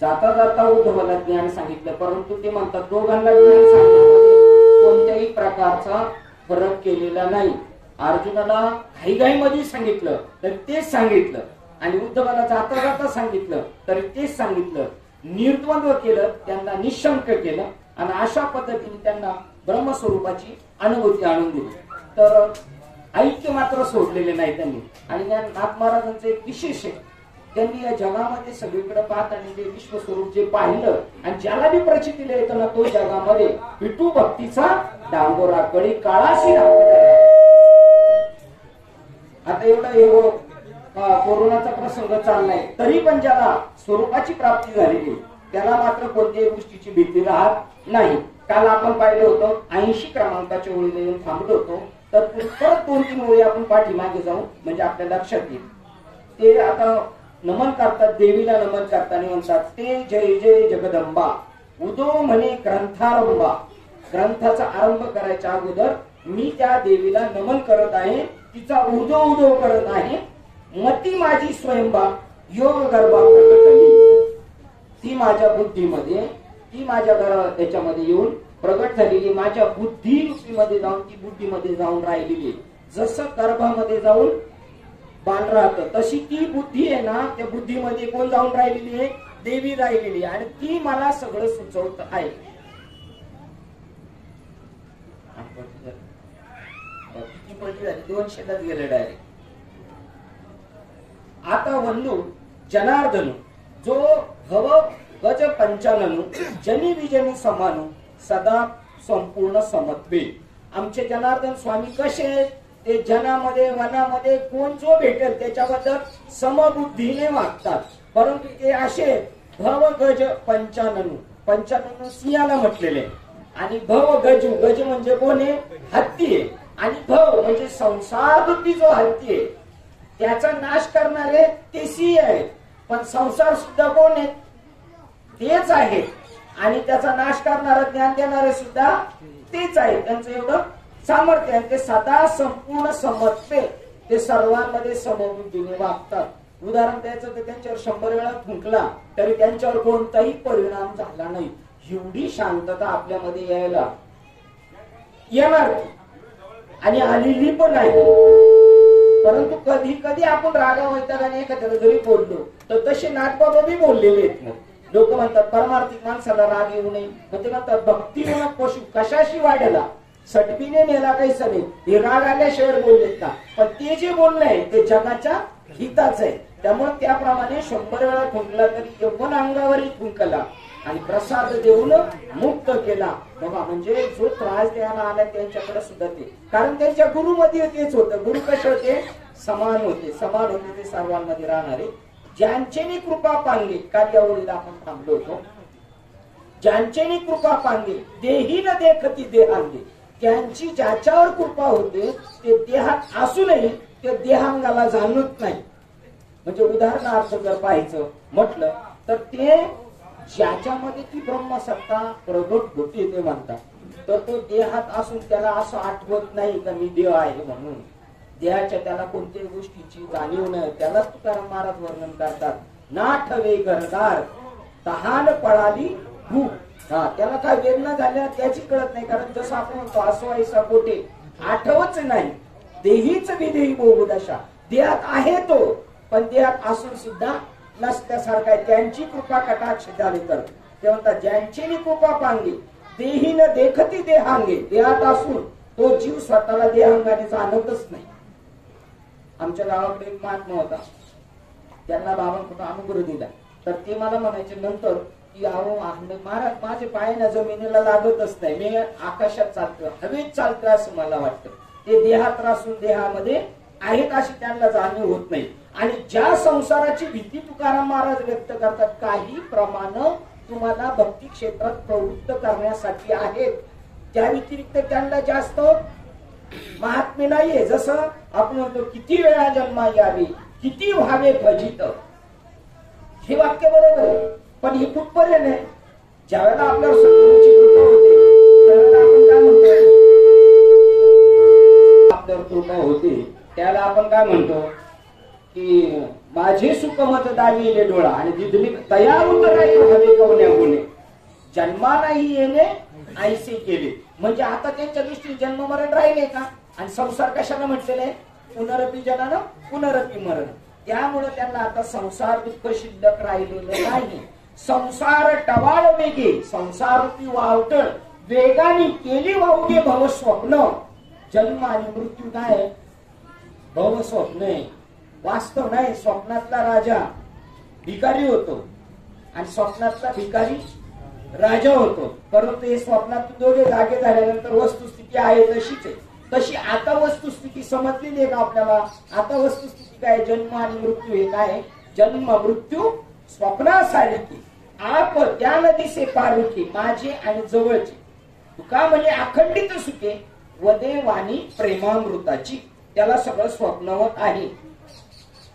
जाता जाता उद्धवाला ज्ञान सांगितलं, परंतु ते म्हणतात दोघांना ज्ञान सांगण्यामध्ये कोणत्याही प्रकारचा फरक केलेला नाही. अर्जुनाला घाईघाईमध्ये सांगितलं तर तेच सांगितलं, आणि उद्धवाला जाता जाता सांगितलं तरी तेच सांगितलं. निर्द्वंद्व केलं, त्यांना निशंक केलं, आणि अशा पद्धतीने त्यांना ब्रह्मस्वरूपाची अनुभूती आणून दिली. तर ऐक्य मात्र सोडलेले नाही त्यांनी. आणि नाथ महाराजांचं एक विशेष आहे, त्यांनी या जगामध्ये सगळीकडे पाहत आणि ते विश्वस्वरूप जे पाहिलं, आणि ज्याला बी प्रचितीला येतं ना तो जगामध्ये विठू भक्तीचा डांगोरा कळी काळाशी आता एवढा हे कोरोनाचा प्रसंग चाललाय, तरी पण ज्याला स्वरूपाची प्राप्ती झालेली त्याला मात्र कोणत्याही गोष्टीची भीती राहत नाही. काल आपण पाहिलं होतं 80 क्रमांकाच्या ओळीला येऊन थांबलो होतो, तर परत 2-3 ओळी आपण पाठीमागे जाऊ म्हणजे आपल्या लक्षात येईल. ते आता नमन करतात, देवीला नमन करताना म्हणतात, ते जय जय जगदंबा उदो म्हणे ग्रंथारंभा. ग्रंथाचा आरंभ करायच्या अगोदर मी त्या देवीला नमन करत आहे, तिचा उदो उदो करत आहे. मती माझी स्वयंबा योग गर्भा प्रकटली. ती माझ्या बुद्धीमध्ये, ती माझ्या त्याच्यामध्ये येऊन प्रगट झालेली, माझ्या बुद्धी रूपीमध्ये जाऊन ती बुद्धीमध्ये जाऊन राहिलेली. जसं गर्भामध्ये जाऊन बाल राहतं तशी ती बुद्धी आहे ना, त्या बुद्धीमध्ये कोण जाऊन राहिलेली आहे? देवी राहिलेली, आणि ती मला सगळं सुचवत आहे. किती पडली झाली? 200लाच गेले डायरेक्ट. आता वंदू जनार्दन जो भव गज पंचाननु जनी विजनी समानु सदा संपूर्ण समत्वे. आमचे जनार्दन स्वामी कसे? ते जनामध्ये वनामध्ये कोण जो भेटेल त्याच्याबद्दल समबुद्धीने वागतात, परंतु ते असे भव गज पंचाननु. पंचाननु सिंहाला म्हटलेले, आणि भव गजू, गज म्हणजे कोण आहे? हत्ती आहे. आणि भव म्हणजे संसार रूपी जो हत्ती आहे त्याचा नाश करणारे ते सिंह आहेत, पण संसार सुद्धा कोण आहेत? तेच आहेत. आणि त्याचा नाश करणारा ज्ञान देणारे सुद्धा तेच आहेत. त्यांचं एवढं सामर्थ्य आहे. ते सदा संपूर्ण समत्वे, ते सर्वांमध्ये समबुद्धीने वागतात. उदाहरण द्यायचं तर त्यांच्यावर 100 वेळा थुंकला तरी त्यांच्यावर कोणताही परिणाम झाला नाही. एवढी शांतता आपल्यामध्ये यायला येणार आणि आलेली पण आहे. परंतु कधी कधी आपण रागा वैतागाने एखाद्याला जरी बोललो तर तसे नाटबाबा बी बोललेले आहेत. लोक म्हणतात परमार्थिक माणसाला राग येऊ नये, मग ते म्हणतात भक्तीने पशु कशाशी वाढला, सटबीने नेला काही सणे, हे राग आल्याशिवाय बोललेत का? पण ते जे बोलणं आहे ते जगाच्या हिताच आहे. त्यामुळे त्याप्रमाणे 100 वेळा थुंकला तरी यवन अंगावरही थुंकला आणि प्रसाद देऊन मुक्त केला. बघा, म्हणजे जो त्रास द्यायला आला त्यांच्याकडे सुद्धा ते, कारण त्यांच्या गुरुमध्ये तेच होतं. गुरु कसे होते? समान होते. समान होते ते सर्वांमध्ये राहणारे. ज्यांचेनी कृपा पांगे, काल या ओळीला आपण थांबलो होतो. ज्यांचेनी कृपा पांगे देही न देखती देहांगे. त्यांची ज्याच्यावर कृपा होते ते देहात असूनही ते देहांगाला जाणवत नाही. म्हणजे उदाहरणार्थ जर पाहायचं म्हटलं तर ते ज्याच्यामध्ये ती ब्रह्मसत्ता प्रगट होते ते म्हणतात, तर तो देहात असून त्याला असं आठवत नाही का मी देव आहे म्हणून. देहाच्या त्याला कोणत्याही गोष्टीची जाणीव नाही. त्याला तुकाराम महाराज वर्णन करतात, नाठवे घरदार तहान पळाली भूक. त्याला काय वेदना झाल्या त्याची कळत नाही, कारण जसं आपण म्हणतो असो ऐसा पोटे आठवच नाही. देहीच विदेही बहुदशा. देहात आहे तो, पण देहात असून सुद्धा नसल्यासारखा आहे. त्यांची कृपा कटाक्ष झाली तर ते म्हणतात ज्यांची कृपा पांगे देही न देखती देहांगे. देहात असून तो जीव स्वतःला देहांगाने जाणतच नाही. आमच्या गावाकडे एक महात्मा होता, त्यांना बाबांकडून अनुग्रह दिला, तर ते मला म्हणायचे नंतर की अहो महाराज माझे पाय ना जमिनीला लागतच नाही, मी आकाशात चालतो, हवेत चालतोय असं मला वाटतं. ते देहात असून देहामध्ये आहेत अशी त्यांना जाणीव होत नाही. आणि ज्या संसाराची भीती तुकाराम महाराज व्यक्त करतात, काही प्रमाण तुम्हाला भक्ती क्षेत्रात प्रवृत्त करण्यासाठी आहेत, त्या व्यतिरिक्त त्यांना जास्त महात्म्य नाहीये. जसं आपण म्हणतो किती वेळा जन्मा यावी किती व्हावे भजित, हे वाक्य बरोबर आहे, पण हे कुठपर्यंत आहे? ज्या वेळेला आपल्यावर सद्गुरूची कृपा होते त्यावेळेला आपण काय म्हणतो? आपल्यावर कृपा होते त्याला आपण काय म्हणतो की माझे सुख मत दाविले डोळा आणि दिदली तया उतराई हवे कवण्या होणे जन्मालाही येणे आईसे केले. म्हणजे आता त्यांच्या दृष्टीने जन्म मरण राहिले का? आणि संसार कशाला म्हटलेलं आहे? पुनरपी जनानं पुनरपी मरण. त्यामुळे त्यांना आता संसार दुःख शिल्लक राहिलेलं नाही. संसार टवाळ वेगे संसार रूपी वावटळ वेगाने केली वावगे भव स्वप्न. जन्म आणि मृत्यू काय? भव स्वप्न आहे, वास्तव नाही. स्वप्नातला राजा भिकारी होतो आणि स्वप्नातला भिकारी राजा होतो. परंतु हे स्वप्नातून दोघे जागे झाल्यानंतर वस्तुस्थिती आहे तशीच आहे. तशी आता वस्तुस्थिती समजलेली आहे का आपल्याला? आता वस्तुस्थिती काय? जन्म आणि मृत्यू हे काय? जन्म मृत्यू स्वप्नासारखी आप त्या दिसे पारुखी माझे आणि जवळचे. तुका म्हणजे अखंडित सुखे वदे वाणी प्रेमामृताची. त्याला सगळं स्वप्नवत आहे.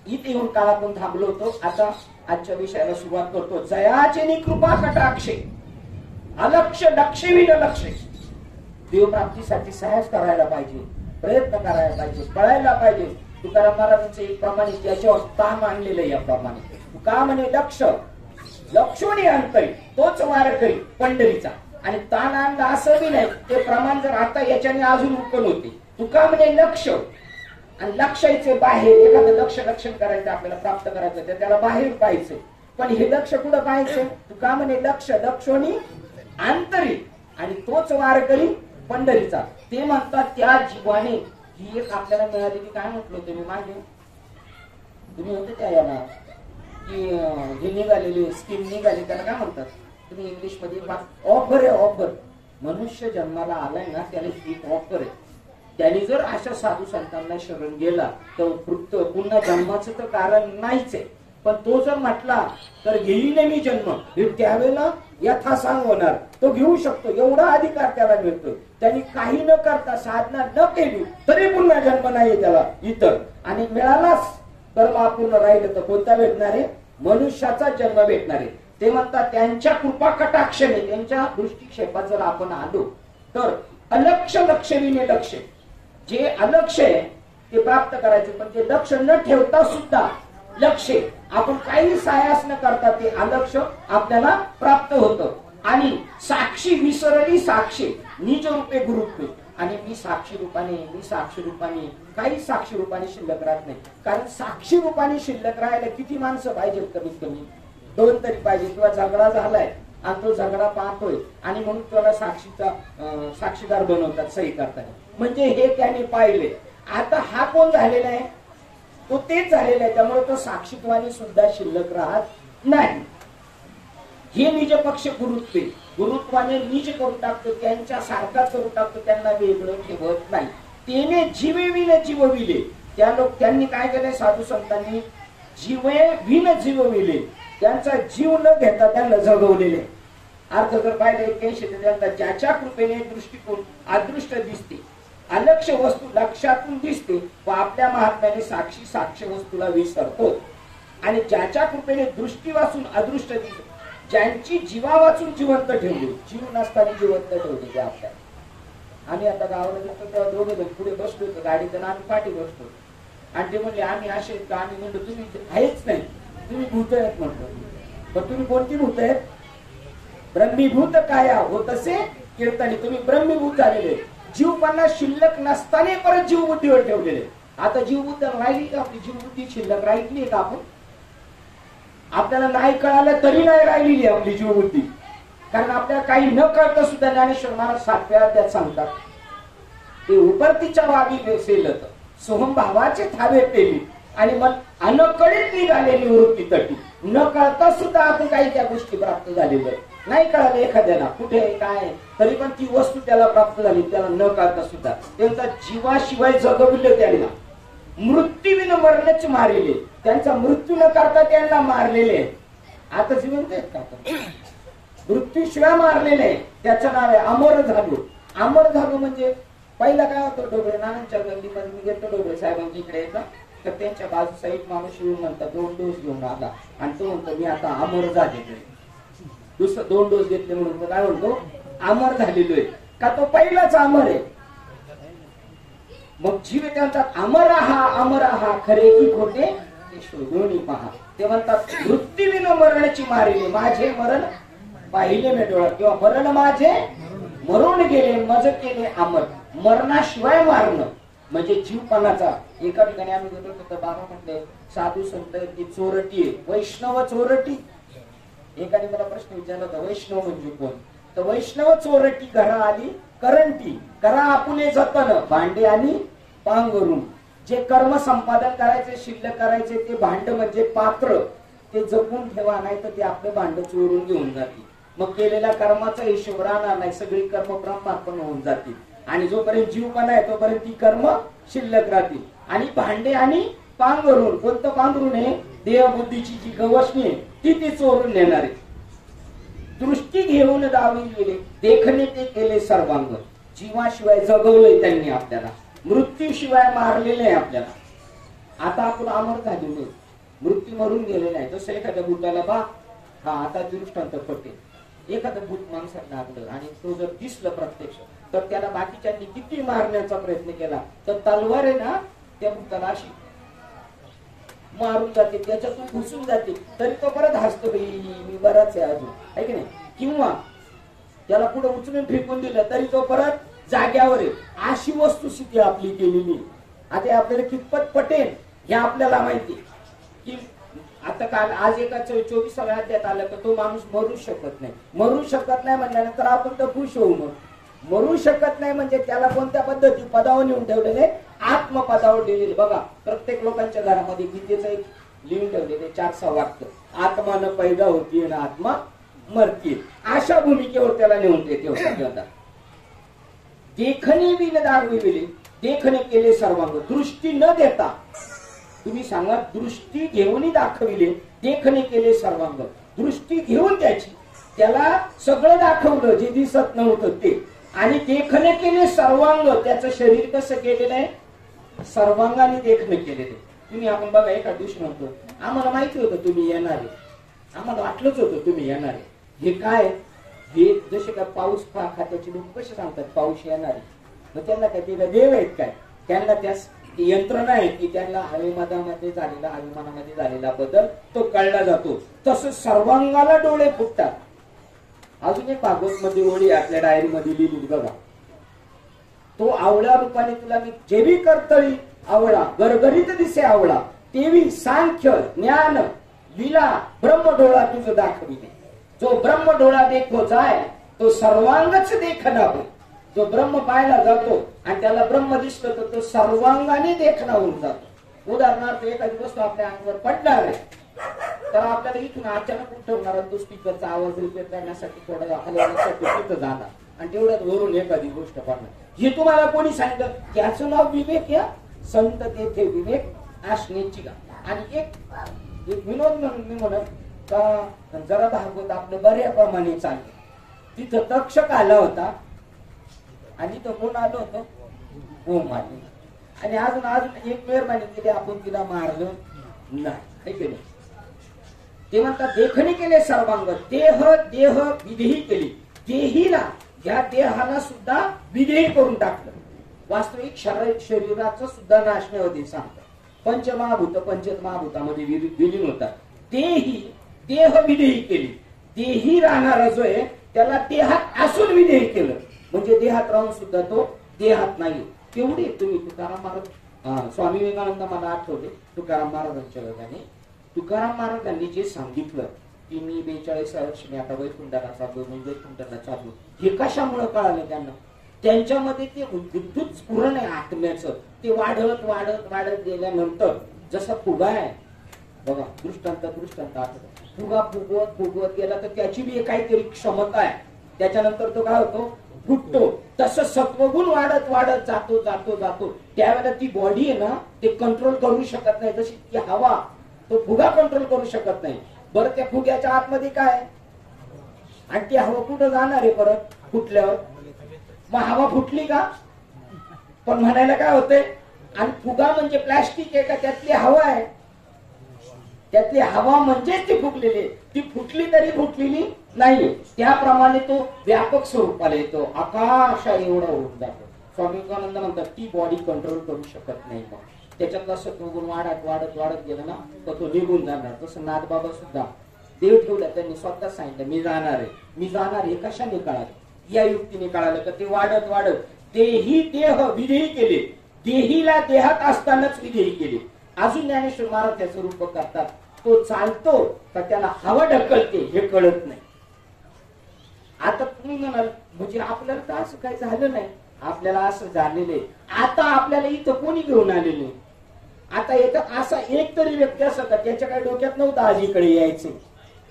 इथे येऊन काल आपण थांबलो होतो. आता आजच्या विषयाला सुरुवात करतो. जयाचे नि कृपा कटाक्षे अलक्ष लक्षविन लक्ष. देवप्राप्तीसाठी साहस करायला पाहिजे, प्रयत्न करायला पाहिजे, पळायला पाहिजे. तुकाराम महाराजांचं एक प्रमाणे त्याच्यावर ताम आणलेलं आहे. याप्रमाणे तुका म्हणे लक्ष लक्षोनी अंतरी तोच वार करी पंढरीचा. आणि ताण आणला असं बी नाही. ते प्रमाण जर आता याच्याने अजून उकल होते. तुका म्हणे लक्ष आणि लक्षायचे बाहेर. एखादं लक्ष लक्षण करायचं आपल्याला प्राप्त करायचं तर त्याला बाहेर पाहायचं. पण हे लक्ष कुठं पाहायचं? तुका म्हणे लक्ष लक्षोनी अंतरी आणि तोच वार करी पंढरीचा. ते म्हणतात त्या जीवाने ही एक आपल्याला मिळालेली काय म्हटलं होतं मी मागे? तुम्ही होते त्या याला की हे निघालेली स्कीम निघाली त्याला काय म्हणतात तुम्ही इंग्लिश मध्ये? ऑफर आहे. ऑफर. मनुष्य जन्माला आलाय ना त्याला एक ऑफर आहे. त्याने जर अशा साधू संतांना शरण गेला तर पुन्हा जन्माचं तर कारण नाहीच आहे. पण तो जर म्हटला तर घेईन मी जन्म हे त्यावेळेला यथासांग होणार. तो घेऊ शकतो. एवढा अधिकार त्याला मिळतो. त्यांनी काही न करता साधना न केली तरी पुन्हा जन्म नाही त्याला इतर. आणि मिळालाच कर्म अपूर्ण राहिलं तर कोणता भेटणार आहे? मनुष्याचा जन्म भेटणार आहे. ते म्हणतात त्यांच्या कृपा कटाक्षणे त्यांच्या दृष्टिक्षेपात जर आपण आलो तर अलक्ष लक्षविने लक्ष. जे अलक्ष आहे ते प्राप्त करायचे. पण ते लक्ष न ठेवता सुद्धा लक्ष आपण काही सायास न करता ते अलक्ष आपल्याला प्राप्त होतं. आणि साक्षी विसरली साक्षी निज रूपे गुरुत्व. आणि मी साक्षी रूपाने काही साक्षी रूपाने शिल्लक राहत नाही. कारण साक्षी रूपाने शिल्लक राहायला किती माणसं पाहिजेत? कमीत कमी 2 तरी पाहिजे. किंवा झगडा झालाय आणि तो झगडा पाहतोय आणि म्हणून त्याला साक्षीदार बनवतात सही करताना. म्हणजे हे त्याने पाहिले. आता हा कोण झालेला आहे? तो तेच झालेला आहे. त्यामुळे तो साक्षीत्वाने सुद्धा शिल्लक राहत नाही. हे निज पक्ष गुरुत्वाने निज करून टाकतो. त्यांच्या सारखाच करून टाकतो. त्यांना वेगळं ठेवत नाही. त्याने जीवेविन जीवविले. त्यांनी काय केलंय? साधू संतांनी जीवेविन जीवविले. त्यांचा जीव न घेता त्यांना जगवलेले. अर्थ जर पाहिलं 81 त्यांना ज्याच्या कृपेने दृष्टिकोन अदृष्ट दिसते अलक्ष वस्तू लक्षातून दिसते व आपल्या महात्म्याने साक्ष वस्तूला विसरतो. आणि ज्याच्या कृपेने दृष्टी वाचून अदृष्ट दिसते ज्यांची जीवा वाचून जिवंत ठेवली. जीव नसताना जिवंत ठेवली ते आपल्याला. आम्ही आता गावाला गेलो तेव्हा दोघे जण पुढे बसलो होतो गाडीत आणि आम्ही पाठी बसतो. आणि ते म्हणले आम्ही असे आम्ही म्हणतो तुम्ही आहेच नाही, तुम्ही भूत आहेत म्हणतो. पण तुम्ही कोणती भूत आहेत? ब्रह्मीभूत काया होत असे कीर्तनी. तुम्ही ब्रह्मीभूत झालेले. जीवपणा शिल्लक नसताना परत जीवबुद्धीवर ठेवलेले. आता जीवबुद्धी राहिली का? आपली जीवबुद्धी शिल्लक राहिली का? आपल्याला नाही कळालं तरी नाही राहिलेली आपली जीवबुद्धी. कारण आपल्याला काही न कळतं सुद्धा ज्ञानेश्वर महाराज 7व्या अध्यायात सांगतात ते उपरतीच्या वागी सेलत सोहम भावाचे थावे पेली आणि मन अनकळीत निघालेली वृत्ती तटी. न कळता सुद्धा आपण काही त्या गोष्टी प्राप्त झालेल्या नाही. कळालं एखाद्याला कुठे काय तरी पण ती वस्तू त्याला प्राप्त झाली. त्याला न कळता सुद्धा त्यांचा जीवाशिवाय जगविले. त्यांना मृत्यूविन मरणच मारलेले. त्यांचा मृत्यू न करता त्यांना मारलेले. आता जिवंत आहेत का? मृत्यूशिवाय मारलेले. त्याचं नाव आहे अमर झालो. अमर झालो म्हणजे पहिला काय होतं? डोबळे नानांच्या गल्लीमध्ये मी गेलो डोबळे साहेबांच्या इकडे येतं तर त्यांच्या बाजू साईड माणूस येऊन म्हणतात 2 डोस घेऊन आला आणि तो म्हणतो मी आता अमर झालेलो आहे. दुसरं 2 डोस घेतले म्हणून तो काय म्हणतो? अमर झालेलो आहे. का तो पहिलाच अमर आहे. मग जीव त्यांचा अमर आहा खरे की खोटे ते शोधून पहा. ते म्हणतात मृत्यूविन मरणाची मारिले, माझे मरण पाहिले मी डोळ्यात, किंवा मरण माझे मरून गेले, मज केले अमर. मरणाशिवाय मारणं म्हणजे जीवपणाचा. एका ठिकाणी आम्ही गेलो होतो, बाबा म्हणले साधू संत ती चोरटी आहे, वैष्णव चोरटी. एकाने मला प्रश्न विचारला होता, वैष्णव म्हणजे कोण? तर वैष्णव चोरटी घरा आली करंटी, करा आपुले जतन भांडे आणि पांघरून. जे कर्म संपादन करायचे, शिल्लक करायचे ते भांड म्हणजे पात्र, ते जपून ठेवा, नाही तर ते आपले भांड चोरून घेऊन जातील. मग केलेल्या कर्माचा हिशोब राहणार नाही, सगळी कर्म ब्रह्मार्पण होऊन जातील. आणि जोपर्यंत जीवपणा आहे तोपर्यंत ती कर्म शिल्लक राहतील. आणि भांडे आणि पांघरून, कोणतं पांघरून आहे? देहबुद्धीची जी गवसणी आहे ती चोरून नेणारे. दृष्टी घेऊन दावी गेले, देखणे ते केले सर्वांग. जीवाशिवाय जगवलंय त्यांनी आपल्याला, मृत्यूशिवाय मारलेलं आहे आपल्याला. आता आपण अमर झालेलो आहे, मृत्यू मरून गेलेला आहे. जसं एखाद्या बुटाला बा, हा आता दृष्टांत पटेल, एखादं भूत माणसाला लागलं आणि तो जर दिसलं प्रत्यक्ष, तर त्याला बाकीच्यांनी किती मारण्याचा प्रयत्न केला, तर तलवार आहे ना त्या भूताला अशी मारून जाते, त्याच्यातून घुसून जाते, तरी तो परत हसतो, मी बराच आहे अजून, आहे की नाही? किंवा त्याला पुढे उचलून फेकून दिलं तरी तो परत जाग्यावर आहे. अशी वस्तुस्थिती आपली केलेली. आता आपल्याला कितपत पटेल हे आपल्याला माहिती की आता काल आज एका 24व्या अध्यायात आलं तर तो माणूस मरू शकत नाही. मरू शकत नाही म्हणल्यानंतर आपण तर खुश होऊ. मग मरू शकत नाही म्हणजे त्याला कोणत्या पद्धती पदावर नेऊन ठेवलेले? आत्मपदावर लिहिलेले. बघा प्रत्येक लोकांच्या घरामध्ये गीतेचं एक लिहून ठेवलेले 4 वाक्य, आत्मा न पैदा होती ना आत्मा मरती. अशा भूमिकेवर त्याला नेऊन ठेवतात. देखणे विन दाखविले, देखणे केले सर्वांग. दृष्टी न देता, तुम्ही सांगा, दृष्टी घेऊन दाखविले, देखणे केले सर्वांग. दृष्टी घेऊन त्याला सगळं दाखवलं जे दिसत नव्हतं ते, आणि देखणे केले सर्वांग. त्याचं शरीर कसं केलेलं आहे? सर्वांगाने देखणे केलेले. तुम्ही आपण बघा एका दिवशी म्हणतो, आम्हाला माहिती होतं तुम्ही येणार आहे, आम्हाला वाटलंच होतं तुम्ही येणार आहे. हे काय? हे जसे काय पाऊस खात्याचे लोक कसे सांगतात पाऊस येणार आहे, मग त्यांना काय ते देव आहेत काय? त्यांना त्या यंत्रणा आहे की त्यांना हवामानामध्ये झालेला बदल तो कळला जातो. तसं सर्वांगाला डोळे फुटतात. अजून एक भागवत मध्ये ओळी आपल्या डायरी मध्ये लिहिली बघा, तो आवळा रूपाने तुला मी जेवी करतळी आवळा, गरगरीत दिसे आवळा, तेवी सांख्य ज्ञान लीला ब्रह्मडोळा तुझं दाखविले. जो ब्रह्मडोळा देखो जाय तो सर्वांगच देखना हो. जो ब्रह्म पाहायला जातो आणि त्याला ब्रह्म दिसलं तर तो सर्वांगाने देखना होऊन जातो. उदाहरणार्थ एखादी वस्तू आपल्या अंगावर पडणार आहे तर आपल्याला इथून अचानक उठवणार, तो स्पीकरचा आवाज रिपेअर करण्यासाठी थोडा हलवण्यासाठी तिथं जाणार आणि तेवढ्यात वरून एखादी गोष्ट पडणार. हे तुम्हाला कोणी सांगितलं? त्याचं नाव विवेक. या संत तेथे विवेक असण्याची का. आणि एक विनोद म्हणून मी म्हणत का जरा भागवत आपलं बऱ्याप्रमाणे चाललं. तिथं तक्षक आला होता आणि तो कोण आलो होतो? ओम आले. आणि अजून एक मेहरबानी केली, आपण तिला मारलं नाही. ते म्हणतात देखणे केले सर्वांग. देह विधेही केली. देहीला, या देहाला सुद्धा विधेय करून टाकलं. वास्तविक शरीराचं सुद्धा नाश नाही सांगतात. पंचमहाभूत पंचमहाभूतामध्ये विलीन होतात. देह विधेयी केली. देही राहणारा जो आहे त्याला देहात असून विधेय केलं, म्हणजे देहात राहून सुद्धा तो देहात नाही. तेवढे तुम्ही तुकाराम महाराज, स्वामी विवेकानंद मला आठवले तुकाराम महाराजांच्या वेगाने. तुकाराम महाराजांनी जे सांगितलं की मी 42 वर्षांनी आता वैकुंठाला चाललो, मी वैकुंठाला चाललो, हे कशामुळे कळालं त्यांना? त्यांच्यामध्ये ते विद्युत स्फुरण आहे आत्म्याचं, ते वाढत वाढत वाढत गेल्यानंतर जसा फुगा आहे बघा, दृष्टांत आठवत, फुगा फुगवत गेला तर त्याची बी काहीतरी क्षमता आहे, त्याच्यानंतर तो काय होतो? फुटतो. तसं सत्वगुण वाढत वाढत जातो जातो जातो. त्यावेळेला ती बॉडी आहे ना ते कंट्रोल करू शकत नाही. जशी ती हवा तो फुगा कंट्रोल करू शकत नाही. बरं त्या फुग्याच्या आतमध्ये काय? आणि ती हवा कुठं जाणार आहे परत फुटल्यावर? मग हवा फुटली का? पण म्हणायला काय होतंय? आणि फुगा म्हणजे प्लास्टिक आहे का? त्यातली हवा आहे. त्यातली हवा म्हणजेच ती फुगलेली. ती फुटली तरी फुटलेली नाही. त्याप्रमाणे तो व्यापक स्वरूपाला येतो, आकाशा एवढा होऊन जातो. स्वामी विवेकानंद म्हणतात ती बॉडी कंट्रोल करू शकत नाही. मग त्याच्यातला सत्वगुण वाढत वाढत वाढत गेलं ना तर तो निघून जाणार. तसं नाथबाबा सुद्धा देव ठेवला, त्यांनी स्वतः सांगितलं मी जाणार आहे, मी जाणार हे कशाने कळालं? या युक्तीने कळालं का ते वाढत वाढत देही देह विधेयी केले, देहीला देहात असतानाच विधेयी केले. अजून ज्ञानेश्वर महाराज त्याचं रूप करतात, तो चालतो तर त्याला हवा ढकलते हे कळत नाही. आता तुम्ही म्हणाल म्हणजे आपल्याला तर असं काही झालं नाही, आपल्याला असं झालेलं आहे. आता आपल्याला इथं कोणी घेऊन आलेले? आता येतात असा एक तरी व्यक्ती असं का त्याच्या काही डोक्यात नव्हतं आज इकडे यायचे,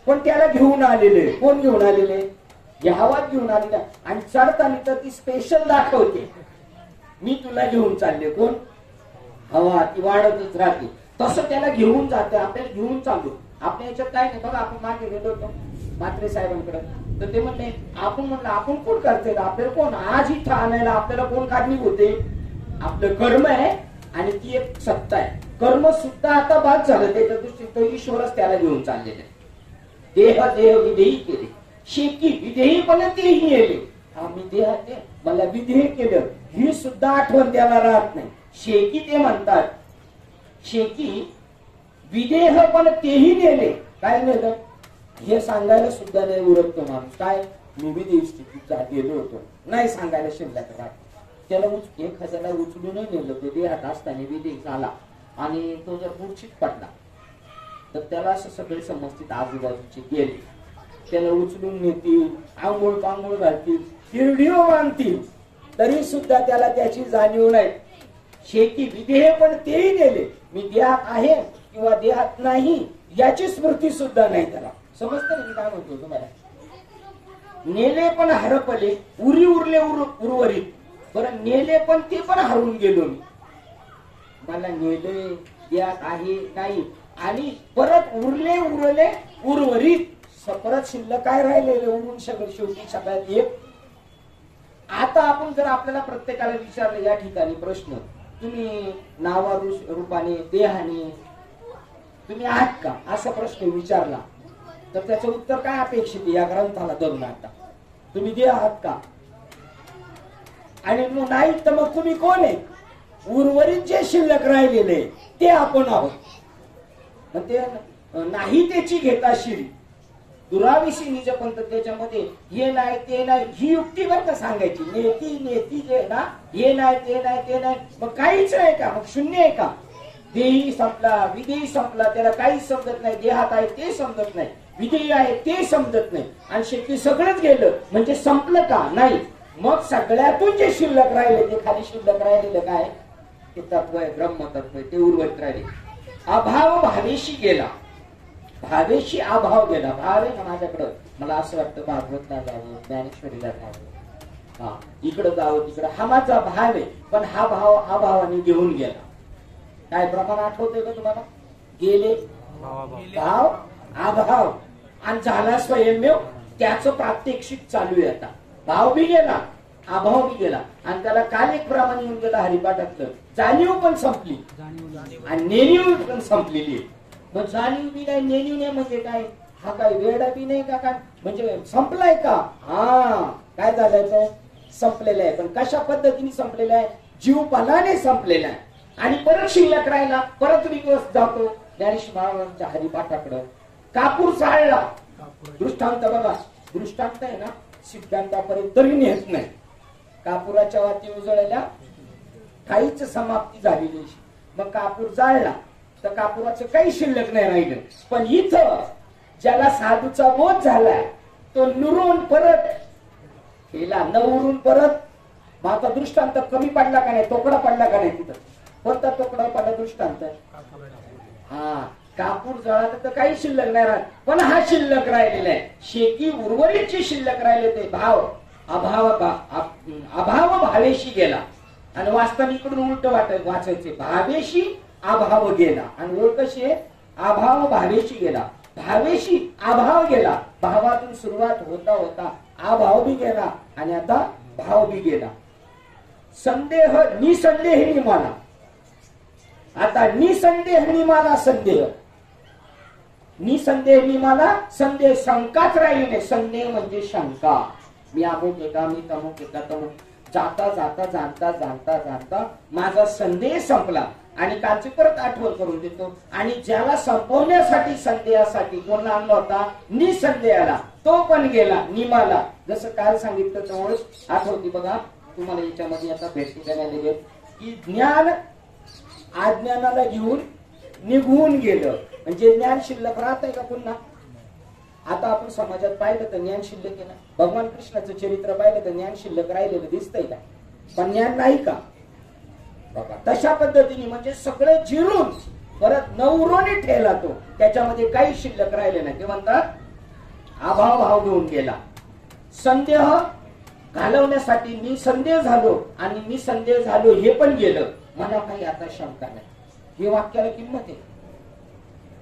पण त्याला घेऊन आलेले. कोण घेऊन आलेले? हवात घेऊन आलेला. आणि चढताना तर ती स्पेशल दाखवते मी तुला घेऊन चालले. कोण? हवा. ती वाढतच राहते. तसं त्याला घेऊन जाते, आपल्याला घेऊन चाललो. आपल्या याच्यात काय नाही. बघा आपण मागे गेलो होतो म्हात्रे साहेबांकडे, तर ते म्हणले आपण म्हणलं आपण कोण करते आपल्याला? कोण आज इथं आणायला आपल्याला कोण कारणीभूत होते? आपलं कर्म आहे आणि ती एक सत्ता आहे. कर्म सुद्धा आता बाद झालं, त्याच्या दृष्टीत तो ईश्वरच त्याला घेऊन चाललेले. देह देह विधेयी केले, शेकी विधेयीपणे तेही नेले. मी देहात मला विधेय केलं ही सुद्धा आठवण त्याला राहत नाही. शेकी ते म्हणतात, शेकी विदेह पण तेही नेले. काय नेलं हे सांगायला सुद्धा नाही उरकतो माणूस. काय मी विधेय स्थितीत गेलो होतो नाही सांगायला शिल्लक राहत. त्याला एखाद्याला उचलूनही नेलं ते देहात असताना विधेय झाला आणि तो जर मूर्छित पडला तर त्याला असं सगळे समजतील आजूबाजूचे गेले, त्याला उचलून नेतील, आंघोळ पांघोळ घालतील, हिरडीओ बांधतील, तरी सुद्धा त्याला त्याची जाणीव नाही. शेती विधेय पण तेही नेले, मी देहात आहे किंवा देहात नाही याची स्मृती सुद्धा नाही त्याला. समजतं ना मी काय म्हणतो तुम्हाला? नेले पण हरपले, उरी उरले उर्वरित. बरं नेले पण ते पण हरून गेलो मी. मला नेले देहात आहे नाही आणि परत उरले उरले उर्वरित. परत शिल्लक काय राहिलेले उरून सगळं शेवटी सगळ्यात एक. आता आपण जर आपल्याला प्रत्येकाला विचारलं या ठिकाणी प्रश्न, तुम्ही नावा रूपाने देहाने तुम्ही आहात का असा प्रश्न विचारला तर त्याचं उत्तर काय अपेक्षित या ग्रंथाला धरून? आता तुम्ही देह आहात का? आणि नाही तर मग तुम्ही कोण आहे? उर्वरित जे शिल्लक राहिलेले ते आपण आहोत. मग ते नाही त्याची घेता शिरी दुराविषयी निजपंत. त्याच्यामध्ये हे नाही ते नाही ही युक्ती बरं का सांगायची. नेती नेती जे ना हे नाही ते नाही ते नाही, मग काहीच नाही का? मग शून्य आहे का? देही संपला, विधेयी संपला, त्याला काहीच समजत नाही. देहात आहे ते समजत नाही, विधेयी आहे ते समजत नाही आणि शेती सगळंच गेलं म्हणजे संपलं का? नाही. मग सगळ्यातून जे शिल्लक राहिले ते खाली शिल्लक राहिलेलं काय? ते तत्व आहे, ब्रह्मतत्व आहे, ते उर्वरित राहिले. अभाव भावेशी गेला, भावेशी अभाव गेला. भाव आहे ना माझ्याकडं, मला असं वाटतं भागवतला जावं, ज्ञानेश्वरीला जावं, हा इकडं जावं तिकडं, हा माझा भाव आहे. पण हा भाव अभावाने घेऊन गेला. काय प्रमाण आठवतंय का तुम्हाला? गेले भाव अभाव आणि झाला स्वयंमेव. त्याचं प्रात्यक्षिक चालू आहे आता. भाव बी गेला, अभाव बी गेला आणि त्याला काल एक प्रमाण येऊन गेला हरिपाठातलं. जाणीव पण संपली आणि नेणीव पण संपलेली आहे. मग जाणीव बी नाही नेणीव नाही म्हणजे काय? हा काय वेडा बी नाही का? काय म्हणजे संपलाय का? हा काय झालंय तो? संपलेला आहे. पण कशा पद्धतीने संपलेला आहे? जीवपणाने संपलेला आहे. आणि परत शिल्लक राहिला, परत दिवस जातो ज्ञानेश्वर महाराजांच्या हरिपाठाकडं. कापूर चाळला, दृष्टांत बघा, दृष्टांत आहे ना सिद्धांतापर्यंत तरी नेत नाही. कापुराच्या वाती उजळल्या, काहीच समाप्ती झालेली. मग कापूर जाळला तर कापुराचं काही शिल्लक नाही राहिलं. पण इथं ज्याला साधूचा बोध झालाय तो नुरून परत केला, न उरून परत. मग आता दृष्टांत कमी पडला का नाही? तोकडा पडला का नाही? तिथं कोणता तोकडा पडला? दृष्टांत. हा कापूर जळा तर काही शिल्लक नाही राहत, पण हा शिल्लक राहिलेला आहे. शेती उर्वरितचे शिल्लक राहिले ते भाव. अभाव भावेशी गेला आणि वास्तविकडून उलट वाचायचे. भावेशी अभाव गेला आणि ओळ कशी आहे? अभाव भावेशी गेला, भावेशी अभाव गेला. भावातून सुरुवात होता होता अभाव बी गेला आणि आता भाव बी गेला. संदेह निसंदेह निमाला. आता निसंदेह निमाला संदेह, निसंदेह निमाला संदेह. शंकाच राहिली नाही. संदेह म्हणजे शंका. मी अमुक आहे का? मी तमुक आहे का? तमुक. जाता जाता जाणता जाणता जाणता माझा संदेह संपला आणि कालची परत आठवण करून देतो. आणि ज्याला संपवण्यासाठी संदेहासाठी कोण आणला होता, निसंदेहाला, तो पण गेला निमाला. जसं काल सांगितलं तेवढंच आठवती बघा तुम्हाला याच्यामध्ये आता भेटी देण्यात की ज्ञान अज्ञानाला घेऊन निघून गेलं. म्हणजे ज्ञान शिल्लक राहत आहे का पुन्हा? आता आपण समाजात पाहिलं तर ज्ञान शिल्लक आहे ना. भगवान कृष्णाचं चरित्र पाहिलं तर ज्ञान शिल्लक राहिलेलं दिसतंय का? पण ज्ञान नाही का बघा. तशा पद्धतीने म्हणजे सगळं जिरून परत नवरोने ठेवला तो, त्याच्यामध्ये काही शिल्लक राहिले नाही. ते म्हणतात अभाव भाव घेऊन गेला. संदेह घालवण्यासाठी मी संदेह झालो आणि मी संदेह झालो हे पण गेलं. मला काही आता शंका नाही. हे वाक्याला किंमत आहे.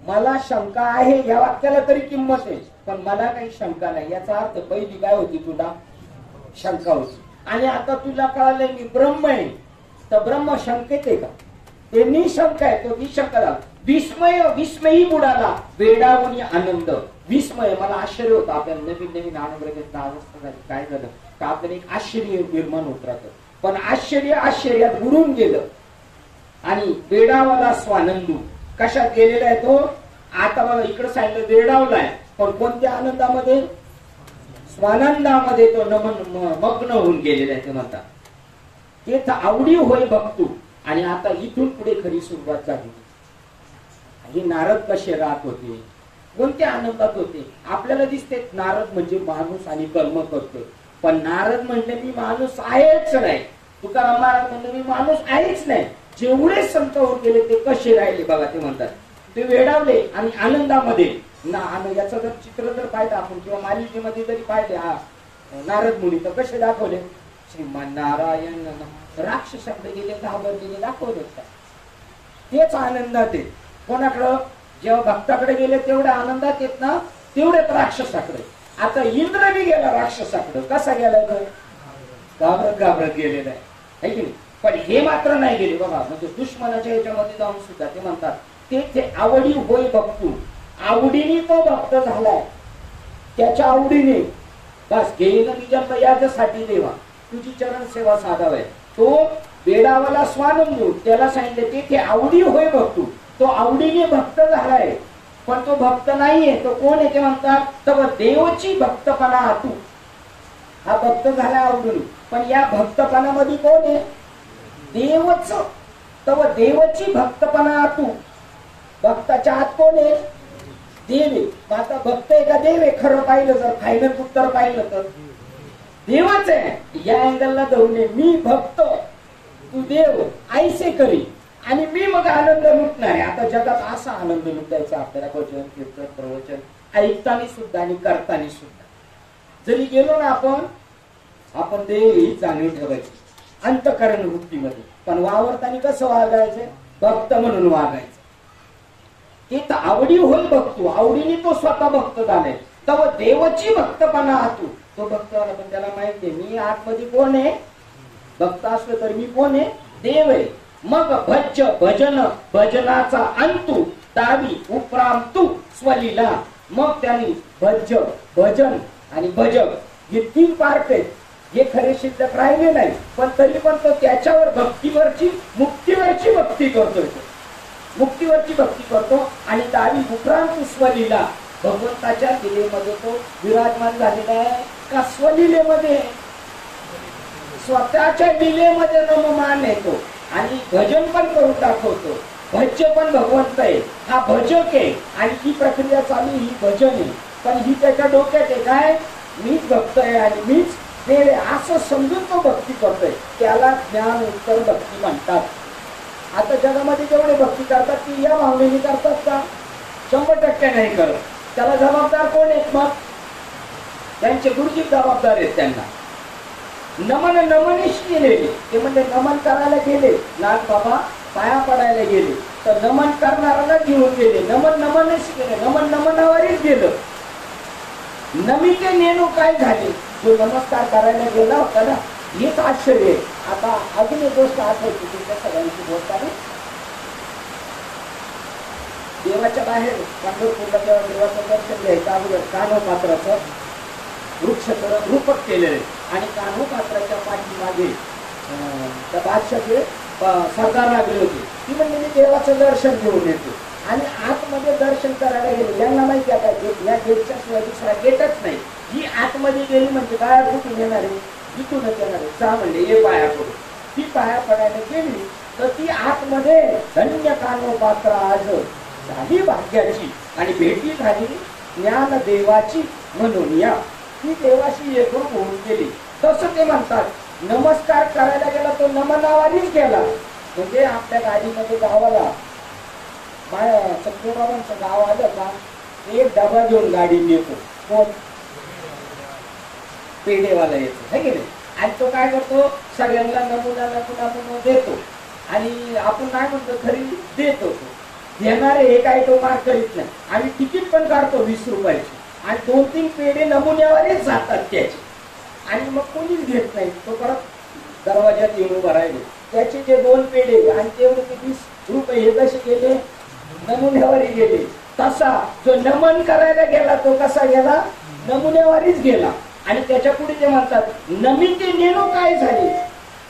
मला शंका आहे या वाक्याला तरी किंमत आहे, पण मला काही शंका नाही. याचा अर्थ पहिली काय होती, तुला शंका होती. आणि आता तुला कळालं मी ब्रह्म आहे. तर ब्रह्म शंकेत आहे का? ते निशंक आहे, तो निशंक झाला. विस्मय विस्मयी बुडाला, वेडावणी आनंद. विस्मय मला आश्चर्य होतं. आपल्याला नवीन नवीन अनुग्रहित अवस्था झाली. काय झालं का आपल्याला एक आश्चर्य निर्माण होत राहतं, पण आश्चर्य आश्चर्यात बुडून गेलं. आणि वेडावाला स्वानंदू कशात गेलेला आहे तो? आता बघा इकडे सांगितलं वेडावलाय, पण कोणत्या आनंदामध्ये? स्वानंदामध्ये तो मग्न होऊन गेलेला आहे. ते म्हणतात तेच आवडी होय बघतो. आणि आता इथून पुढे खरी सुरुवात झाली. हे नारद कसे राहत होते, कोणत्या आनंदात होते? आपल्याला दिसते नारद म्हणजे माणूस आणि कर्म करतो, पण नारद म्हणले मी माणूस आहेच नाही. तुकाराम महाराज म्हणले मी माणूस आहेच नाही. जेवढे संत होत गेले ते कसे राहिले बघा. ते म्हणतात ते वेडावले आणि आनंदामध्ये याचं जर चित्र जर पाहिलं आपण किंवा मालिकेमध्ये जरी पाहिले नारद मुनी तर कसे दाखवले? श्रीमान नारायण राक्षसाकडे गेले, घाबरलेले दाखवले. तेच आनंदात येत. कोणाकडं? जेव्हा भक्ताकडे गेले तेवढ्या आनंदात येत ना, तेवढ्याच राक्षसाकडे. आता इंद्र बी गेला राक्षसाकडे. कसा गेलाय? घाबरत घाबरत गेलेला आहे की नाही? पण हे मात्र नाही गेले बघा. म्हणजे दुश्मनाच्या याच्यामध्ये जाऊन सुद्धा ते म्हणतात ते आवडी होय बघतो. आवडीने तो भक्त झालाय, त्याच्या आवडीने. बस घेईन निजन्म याच्यासाठी देवा तुझी चरण सेवा साधावाय. तो वेडावाला स्वानंदू त्याला सांगितले तेथे आवडी होय बघतो. तो आवडीने भक्त झालाय, पण तो भक्त नाहीये. तो कोण आहे? ते म्हणतात तव देवची भक्तपणा हातू. हा भक्त झाला आवडून, पण या भक्तपणामध्ये कोण आहे? देवच. तव देवची भक्तपणा हातू. भक्ताच्या आत कोण आहे? देव आहे. आता भक्त आहे का देव आहे? खरं पाहिलं जर फायनल उत्तर पाहिलं तर देवच आहे. या अँगलला धरून मी भक्त, तू देव, ऐसे करी आणि मी मग आनंद लुटणार आहे. आता जगात असा आनंद लुटायचा आपल्याला भजन कीर्तन प्रवचन ऐकताना सुद्धा आणि करताना सुद्धा. जरी गेलो ना आपण देव ही जाणीव ठेवायची अंतःकरण वृत्तीमध्ये, पण वावरताना कसं वागायचं? भक्त म्हणून वागायचं. ते तर आवडी होय बघतो. आवडीने तो स्वतः भक्त झालाय. तव देवाची भक्तपणा हातू. तो भक्त झाला, पण त्याला माहिती आहे मी आतमध्ये कोण आहे? भक्त असलं तर मी कोण आहे? देव आहे. मग भज्य भजन भजनाचा अंतू दावी उपराम तू स्वलीला. मग त्यांनी भज्य भजन आणि भजक हे 3 पार्ट आहेत. हे खरे शिल्लक राहिले नाही, पण तरी पण तो त्याच्यावर भक्तीवरची मुक्तीवरची भक्ती करतोय. मुक्तीवरची भक्ती करतो आणि दावी उपराम तू स्वलीला. भगवंताच्या लीलेमध्ये तो विराजमान झालेला आहे का स्वलीलेमध्ये? स्वतःच्या लीलेमध्ये नममान येतो आणि भजन पण करून दाखवतो. भज्य पण भगवंत आहे, हा भजक आहे. आणि ही प्रक्रिया चालू ही भजन आहे, पण ही त्याच्या डोक्यात आहे काय? मीच भक्त आहे आणि मीच देव आहे असं समजून तो भक्ती करतोय. त्याला ज्ञान उत्तर भक्ती म्हणतात. आता जगामध्ये जेवढे भक्ती करतात ती या भावनेने करतात का? 100% नाही करत. त्याला जबाबदार कोण आहेत? मग त्यांचे गुरुजी जबाबदार आहेत. त्यांना नमनेश केलेले. ते म्हणजे नमन करायला गेले, नाथ बाबा पाया पडायला गेले तर नमन करणाऱ्याला घेऊन गेले. नमनेश केले. नमनावरच गेलं. नमिते नेणू काय झाले? जो नमस्कार करायला गेला होता ना, हेच आश्चर्य. आता अजून एक गोष्ट आठवते तुमच्या सगळ्यांची बोलताना. देवाच्या बाहेर पंढरपूरला जेव्हा देवाचं दर्शन घ्यायचं अगोदर कान्होपात्राचं वृक्ष रूपक केलेलं आहे. आणि कान्होपात्राच्या पाठीमागे त्या बादशाचे सरदार लागले होते. ती म्हणजे मी देवाचं दर्शन घेऊन येतो. आणि आतमध्ये दर्शन करायला गेले. यांना माहिती आता या गेटच्या शिवाय दुसरा गेटच नाही. ही आतमध्ये गेली म्हणजे काय कुठून येणार आहे, इथूनच येणार आहे. जा म्हणले ये पाया पडू. ती पाया पडायला गेली तर ती आतमध्ये धन्य कानो पात्र आज झाली भाग्याची आणि भेटी झाली ज्ञान देवाची म्हणून या. ती देवाशी एकरूप होऊन गेली. तसं ते म्हणतात. नमस्कार करायला गेला तो नमनावानीच गेला. म्हणजे आपल्या गाडीमध्ये गावाला चक्रोबाबांचं गाव आलं का एक डबा घेऊन गाडी नेतो. कोण पेढेवाला येतो है की नाही. आणि तो काय करतो सगळ्यांना नमुना देतो. आणि आपण काय म्हणतो खरी देतो. तो देणारे हे काय तो मार करीत नाही. आणि तिकीट पण काढतो 20 रुपयाची. आणि 2-3 पेढे नमुन्यावरच जातात त्याचे. आणि मग कोणीच घेत नाही. तो परत दरवाज्यात येऊन उभा राहिले. त्याचे जे 2 पेढे आणि तेवढे ते 20 रुपये हे कसे गेले नमुन्यावरही गेले. तसा जो नमन करायला गेला तो कसा गेला नमुन्यावरच गेला. आणि त्याच्या पुढे ते म्हणतात नमिते नेणो काय झाले.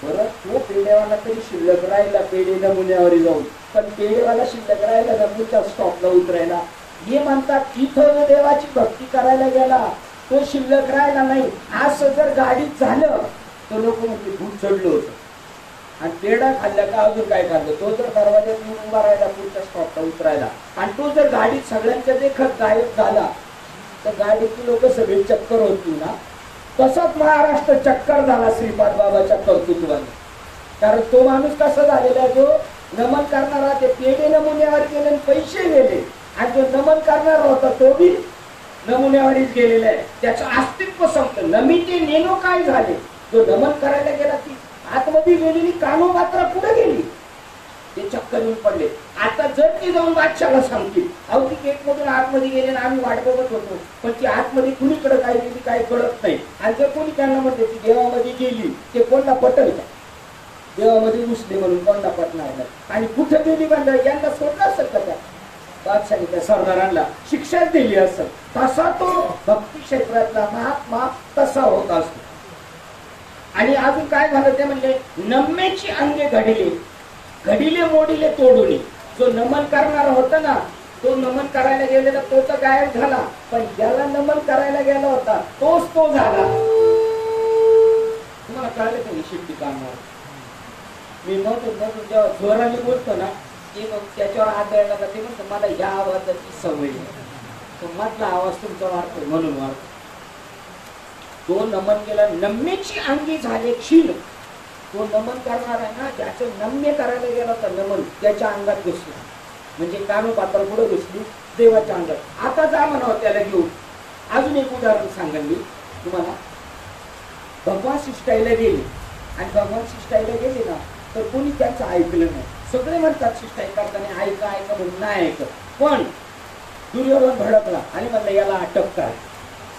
बरं तो पेढेवाला तरी शिल्लक राहिला पेढे नमुन्यावर जाऊन. पण पेढेवाला शिल्लक राहिला नमुन्याच्या स्टॉपला उतरायला. हे म्हणतात तिथं देवाची भक्ती करायला गेला तो शिल्लक राहिला नाही. असं जर गाडीत झालं तर लोक म्हणजे भूत चढलं होतं. आणि पेढा खाल्ला का अजून काय खाल्लं. तो जर दरवाज्यात येऊन उभा राहिला पुढच्या स्टॉपला उतरायला आणि तो जर गाडीत सगळ्यांच्या देखत गायब झाला तर गाडीची लोक सगळी चक्कर होती ना. तसाच महाराष्ट्र चक्कर झाला श्रीपाद बाबाच्या कर्तृत्वाने. कारण तो माणूस कसा झालेला जो नमन करणारा ते पेढे नमुन्यावर गेले आणि पैसे गेले. आणि जो नमन करणारा होता तो बी नमुन्यावरच गेलेला आहे. त्याचं अस्तित्व संपलं. नमिते नेनो काय झाले. जो नमन करायला गेला ती आतमध्ये गेलेली कानोपात्रा पुढे गेली. ते चक्कर येऊन पडले. आता जर ती जाऊन बादशाला सांगतील अहो ती गेट मधून आतमध्ये गेले ना आम्ही वाट बघत होतो पण ती आतमध्ये कुणीकडे काय गेली काय कळत नाही. आणि जर कोणी त्यांना म्हणते ती देवामध्ये गेली ते कोणला पटल का. देवामध्ये घुसले म्हणून कोणला पटणार नाही. आणि कुठे गेली म्हणलं यांना सोडलं असेल का त्या बादशाने त्या सरदारांना शिक्षा दिली असेल. तसा तो भक्ती क्षेत्रातला महात्मा तसा होत असतो. आणि अजून काय झालं ते म्हणले नम्मेची अंगे घडिले मोडीले तोडून. जो नमन करणारा होता ना तो नमन करायला गेलेला तो तर गायब झाला. पण ज्याला नमन करायला गेला होता तोच तो झाला. तुम्हाला कळलं का शिट्टी कामावर. मी मधून जेव्हा जोराने बोलतो ना ते मग त्याच्यावर आदळला का ते म्हणतो मला या आवाजाची सवय तो मधला आवाज तुमचा वाढतो म्हणून वाढतो. तो नमन केला नम्मेची अंगी झाले क्षीण. तो नमन करणार आहे ना ज्याचं नम्य करायला गेला तर नमन त्याच्या अंगात घुसलं. म्हणजे कानोपात्र पुढे घुसली देवाच्या अंगात. आता जा म्हणावं त्याला घेऊन. अजून एक उदाहरण सांगेन मी तुम्हाला. भगवान शिष्टाईला गेले आणि भगवान शिष्टाईला गेले ना तर कोणी त्यांचं ऐकलं नाही. सगळे म्हणतात शिष्टाई करताना ऐका ऐका म्हणून नाही ऐकत. पण दुर्योधन भडकला आणि म्हणलं याला अटक करा.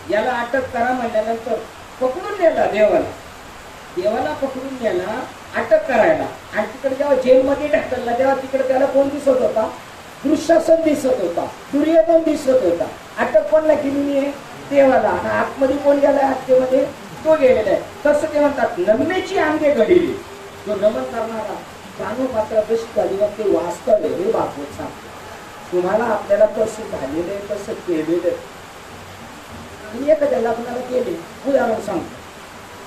याला अटक करा म्हणल्यानंतर पकडून नेला देवाला पकडून नेला अटक करायला. आणि तिकडे जेव्हा जेलमध्ये ढकलला तेव्हा तिकडे त्याला कोण दिसत होता दुःशासन दिसत होता दुर्योधन दिसत होता. अटक कोणला केलेली आहे देवाला. आणि आतमध्ये कोण गेलाय हत्येमध्ये तो गेलेला आहे. तसं ते म्हणतात नम्मेची अंगे घडिली. जो नमन करणारा कानोपात्रा कशी झाली मग ते वास्तव हे भागवत सांगतो. तुम्हाला आपल्याला कसं झालेलं आहे कसं केलेलं आहे. एखाद्या लग्नाला गेले उदाहरण सांगतो.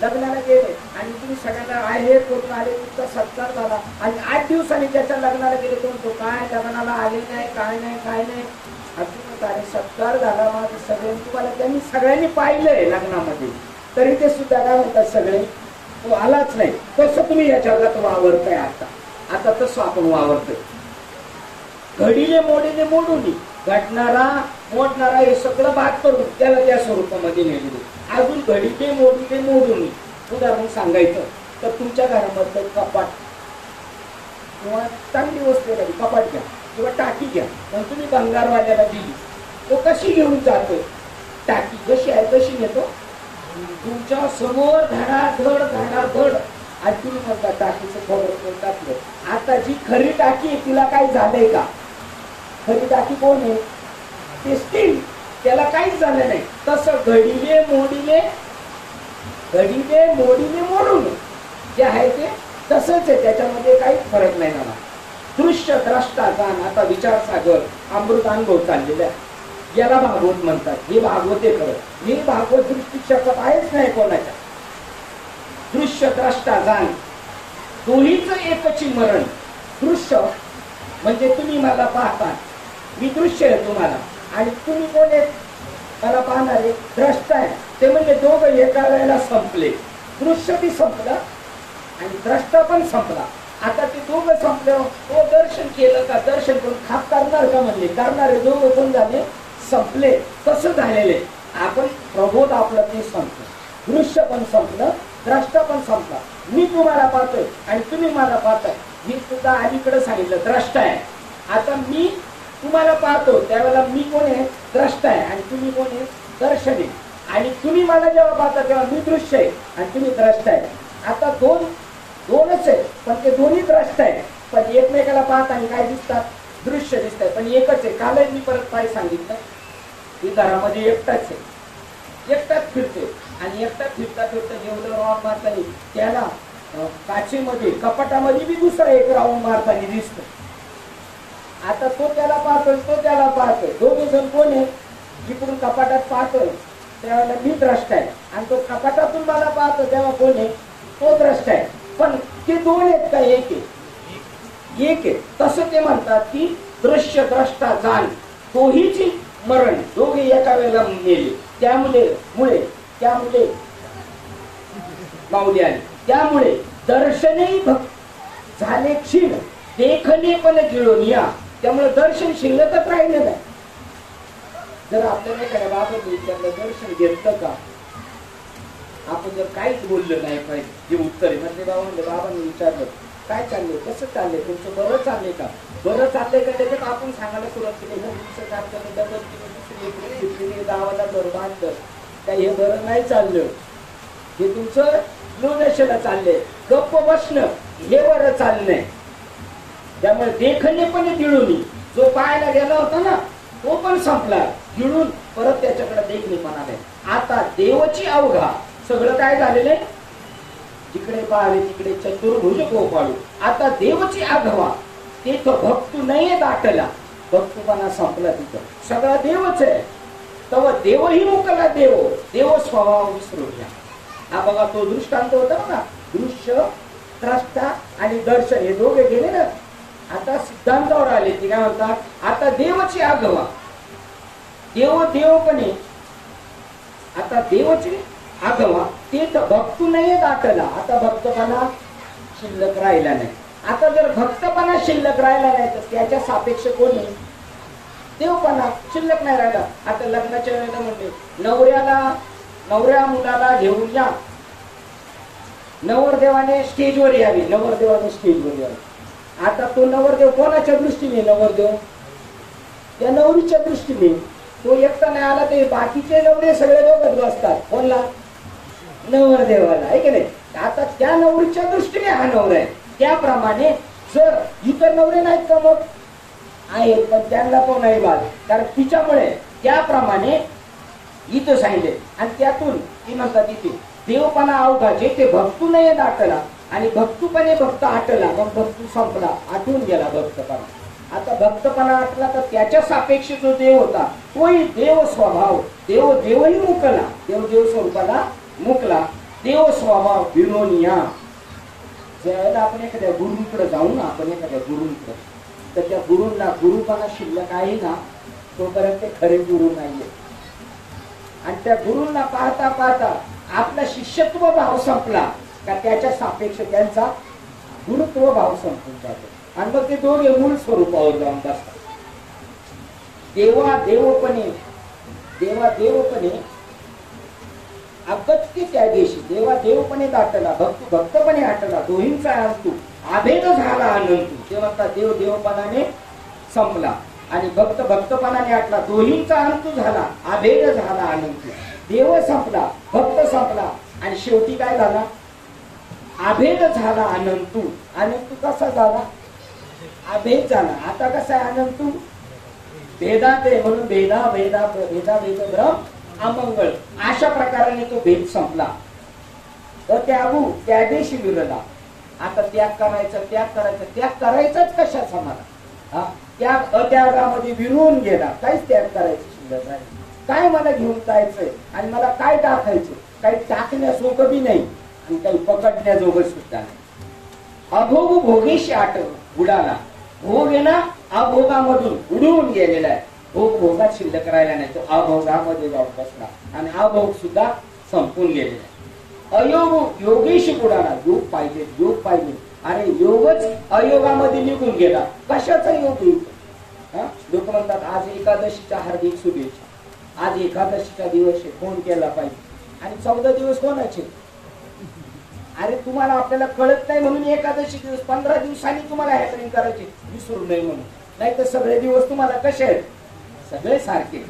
लग्नाला गेले आणि तुम्ही सगळ्यांना आहे करून आले तुमचा सत्कार झाला आणि 8 दिवसांनी त्याच्या लग्नाला गेले तो म्हणतो काय लग्नाला आले नाही काय नाही अजून सत्कार झाला माझं सगळ्यांनी तुम्हाला त्यांनी सगळ्यांनी पाहिलंय लग्नामध्ये तरी ते सुद्धा काय म्हणतात सगळे तो आलाच नाही. तसं तुम्ही या जगात वावरताय. आता तसं आपण वावरतोय. घडीले मोडीले मोडून घटणारा मोडणारा हे सगळं बाद करून त्याला त्या स्वरूपामध्ये नेले. अजून घडीले मोडीले मोडून उदाहरण सांगायचं तर तुमच्या घरामधलं कपाट किंवा चांगली वस्तू झाली कपाट घ्या किंवा टाकी घ्या पण तुम्ही भंगारवाल्याला दिली तो कशी घेऊन जातो. टाकी जशी आहे तशी नेतो. तुमच्या समोर धडाधड आणि तुम्ही म्हणता टाकीचं खोबरं टाकलं. आता जी खरी टाकी आहे तिला काय झालंय का. खरी टाकी कोण आहे ते स्टील त्याला काहीच झालं नाही. तसं घडीले मोडीले मोडून जे आहे ते तसं तसंच आहे, त्याच्यामध्ये काहीच फरक नाही झाला. दृश्य द्रष्टा जाण. आता विचार सागर अमृत अनुभव चाललेला आहे, याला भागवत म्हणतात. हे भागवत आहे खरं. हे भागवत दृष्टी शपथ आहेच नाही कोणाच्या. दृश्य द्रष्टा जाण दोन्हीच एकची मरण. दृश्य म्हणजे तुम्ही मला पाहता, मी दृश्य आहे तुम्हाला, आणि तुम्ही कोण आहेत मला पाहणारे द्रष्टा आहे. ते म्हणजे दोघं एका वेळेला संपले. दृश्य बी संपलं आणि द्रष्टा पण संपला. आता ते दोघं संपलं, तो दर्शन केलं का, दर्शन करून खाप करणार का म्हणले, करणारे दोघं पण झाले, संपले. तसं झालेले आपण प्रबोध आपलं ते संपलं. दृश्य पण संपलं, द्रष्टा पण संपला. मी तुम्हाला पाहतोय आणि तुम्ही मला पाहताय. मी सुद्धा अलीकडे सांगितलं द्रष्टा आहे. आता मी तुम्हाला पाहतो त्यावेळेला मी कोण आहे, द्रष्टा आहे, आणि तुम्ही कोण आहे, दर्शन आहे. आणि तुम्ही मला जेव्हा पाहता तेव्हा मी दृश्य आहे आणि तुम्ही द्रष्टा आहे. आता दोनच आहे, पण ते दोन्ही द्रष्टा आहे. पण एकमेकाला पाहताना काय दिसतात, दृश्य दिसत आहे, पण एकच आहे. कालही मी परत काय सांगितलं, की घरामध्ये एकटाच आहे, एकटाच फिरते, आणि एकटाच फिरता फिरता जेवढं राऊंड मारताना त्याला काचेमध्ये कपाटामध्ये बी दुसरा एक राऊंड मारताना दिसतो. आता तो त्याला पाहतोय, तो त्याला पाहतोय, दोघे जण कोण आहे, जिकडून कपाटात पाहतोय त्यावेळेला मी द्रष्टा आहे, आणि तो कपाटातून मला पाहतो तेव्हा कोण आहे, तो द्रष्टा आहे. पण ते दोन आहेत का, एक आहे, एक आहे. तसं ते म्हणतात की दृश्य द्रष्टा जाण तोहीची मरण. दोघे एका वेळेला मेले. त्यामुळे माऊली आली. त्यामुळे दर्शनही झाले क्षीण, देखणे पण गिळून या. त्यामुळे दर्शन शिल्लकच राहिलं नाही. जर आपल्याला एखाद्या बाबत विचारलं दर्शन घेतलं का, आपण जर काहीच बोललं नाही पाहिजे, जे उत्तर आहे म्हणजे बाबांनी विचारलं काय चाललंय, कसं चाललंय, तुमचं बरं चाललंय का, बरं चाललंय का, त्याच्यात आपण सांगायला सुरुवात केली गावाला घर बांधलं काय, हे बरं नाही चाललं, हे तुमचं लोणशाला चाललंय, गप्प बसणं हे बरं चाललंय. त्यामुळे देखणे पण गिळून, जो पाहायला गेला होता ना तो पण संपला, गिळून परत त्याच्याकडे देखणे म्हणाले. आता देवाची अवघा सगळं काय झालेलं आहे, जिकडे पाहावे तिकडे चतुर्भुज गोपाळू. आता देवची आघवा तिथं भक्तू नाही दाटला, भक्तूपणा संपला, तिथं सगळा देवच आहे. तव देवही मुकला, देव स्वभाव विसरू घ्या. हा बघा तो दृष्टांत होता बघा, दृश्य द्रष्टा आणि दर्शन हे दोघे गेले ना. आता सिद्धांतावर आले ते काय म्हणतात, आता देवाची आघवा, देवपणे आता देवाची आघवा ते भक्तू नाही दाटला. आता भक्तपणा शिल्लक राहिला नाही. आता जर भक्तपणा शिल्लक राहिला नाही तर त्याच्या सापेक्ष कोणी देवपणा शिल्लक नाही राहिला. आता लग्नाच्या वेळेला म्हणते नवऱ्या मुलाला घेऊन या, नवरदेवाने स्टेजवर यावी, नवरदेवाने स्टेजवर यावी. आता तो नवरदेव कोणाच्या दृष्टीने, नवरदेव त्या नवरीच्या दृष्टीने. तो एकटा नाही आला ते बाकीचे नवरे सगळे दोघच बसतात, कोणला, नवरदेवाला, आहे की नाही. आता त्या नवरीच्या दृष्टीने हा नवरा आहे. त्याप्रमाणे जर इतर नवरे नाहीत का, मग आहेत पण त्यांना तो नाही बाज, कारण तिच्यामुळे. त्याप्रमाणे इथं सांगितले आणि त्यातून ती म्हणतात इथे देवपणा अवघा, जेथे भक्तू नाही दाटला आणि भक्तूपणे भक्त आटला, मग भक्तू संपला, आटून गेला भक्तपणा. आता भक्तपणा आटला तर त्याच्या सापेक्ष जो देव होता तोही देव स्वभाव, देवही मुकला, देव स्वरूपाला मुकला, देव स्वभाव विरोनिया. ज्यावेळेला आपण एखाद्या गुरुंकडे जाऊ ना, आपण एखाद्या गुरुंकडे, तर त्या गुरुंना गुरुपणा शिल्लक आहे ना तोपर्यंत ते खरे गुरु नाहीये. आणि त्या गुरुंना पाहता पाहता आपला शिष्यत्व भाव संपला का त्याच्या सापेक्ष त्यांचा गुरुत्व भाव संपून जातो, आणि मग ते दोघे मूळ स्वरूपावर जाऊन बसतात. देवपणे अगत्य त्या दिवशी देवपणे दाटला, भक्तपणे आटला, दोहींचा अंतू आभेद झाला अनंतू. ते म्हणतात देवपणाने संपला आणि भक्तपणाने आटला, दोहींचा अंतू झाला, आभेद झाला अनंतू. देव संपला, भक्त संपला आणि शेवटी काय झाला, आभेद झाला अनंतू. अनंतू कसा झाला, अभेद झाला. आता कसा आहे अनंतू, भेदात आहे म्हणून भेदा भ्रम अमंगळ, अशा प्रकाराने तो भेद संपला. तर त्या दिवशी विरला आता त्याग करायचं, त्याग करायचं, त्याग करायचंच कशाचा मला? हा, त्याग अत्यागामध्ये विरून गेला, काहीच त्याग करायचं शिल्लक नाही. काय मला घेऊन जायचंय आणि मला काय टाकायचं? काही टाकण्याजोगं बी नाही आणि काही पकडण्याजोगं सुद्धा नाही. अभोग भोगेशी आठ उडाला. भोग आहे ना, अभोगामधून उडून गेलेला आहे. भोग भोगात शिल्लक राहिला नाही, तो अभोगामध्ये जाऊन बसला आणि अभोग सुद्धा संपून गेलेला आहे. अयोग योगेशी बुडाला. योग पाहिजे, योग पाहिजे. अरे योगच अयोगामध्ये निघून गेला. कशाचा योग येईल? लोक म्हणतात आज एकादशीच्या हार्दिक शुभेच्छा. आज एकादशीचा दिवस आहे, फोन केला पाहिजे. आणि 14 दिवस कोणाचे? अरे तुम्हाला आपल्याला कळत नाही म्हणून एकादशी दिवस 15 दिवसांनी तुम्हाला हॅपनिंग करायचे, विसरू नये म्हणून. नाही तर सगळे दिवस तुम्हाला कसे आहेत? सगळे सारखे.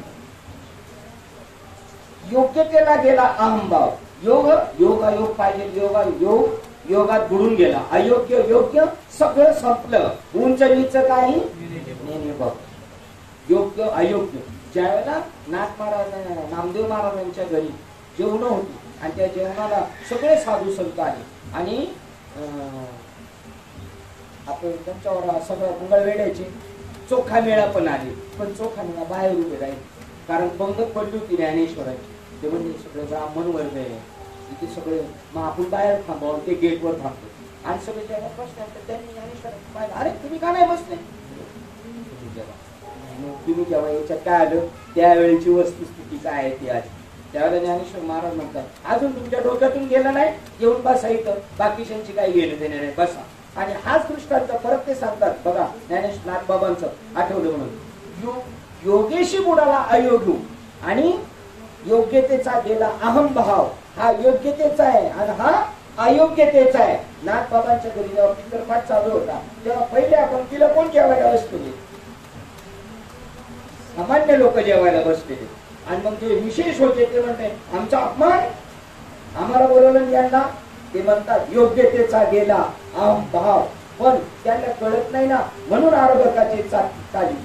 योग्यतेला गेला अहंभाव. योग योगायोग पाहिजे. योग योगात बुडून गेला. अयोग्य योग्य सगळं संपलं. उंच नीच काही योग्य अयोग्य. ज्यावेळेला नाथ महाराज नामदेव महाराजांच्या घरी जेवण होती आणि त्या जेवणाला सगळे साधू संत आले आणि आपण त्यांच्यावर सगळं मंगळवेड्याचे चोखा मेळा पण आले. पण चोखा मेळा बाहेर उभे राहील, कारण पंगत पडली होती ज्ञानेश्वराची. ते म्हणजे सगळे ब्राह्मण वर्ग आहे इथे सगळे, मग आपण बाहेर थांबावं, ते गेटवर थांबतो आणि सगळे जेव्हा बसल्यानंतर त्यांनी ज्ञानेश्वरांनी पाहिलं, अरे तुम्ही का नाही बसले? तुम्ही जेव्हा याच्यात काय आलं त्यावेळेची वस्तुस्थिती काय आहे ती आली. त्यावेळेला ज्ञानेश्वर महाराज म्हणतात, अजून तुमच्या डोक्यातून गेलं नाही, येऊन बसा इथं, बाकीच्यांची काही गेलं देणे नाही, बसा. आणि हाच दृष्टांत परत ते सांगतात बघा, ज्ञानेश्वर नाथबाबांचं आठवलं म्हणून. योगेशी बुडाला अयोग्य आणि योग्यतेचा गेला अहंभाव. हा योग्यतेचा आहे आणि हा अयोग्यतेचा आहे. नाथबाबांच्या घरी जेव्हा पितरपाठ चालू होता तेव्हा पहिले आपण तिला कोण जेवायला बसलेले? सामान्य लोक जेवायला बसलेले. आणि मग ते विशेष होते ते म्हणते आमचा अपमान, आम्हाला बोलवलं यांना. ते म्हणतात योग्यतेचा गेला अहंभाव. पण त्यांना कळत नाही ना, म्हणून आरोग्याची चाली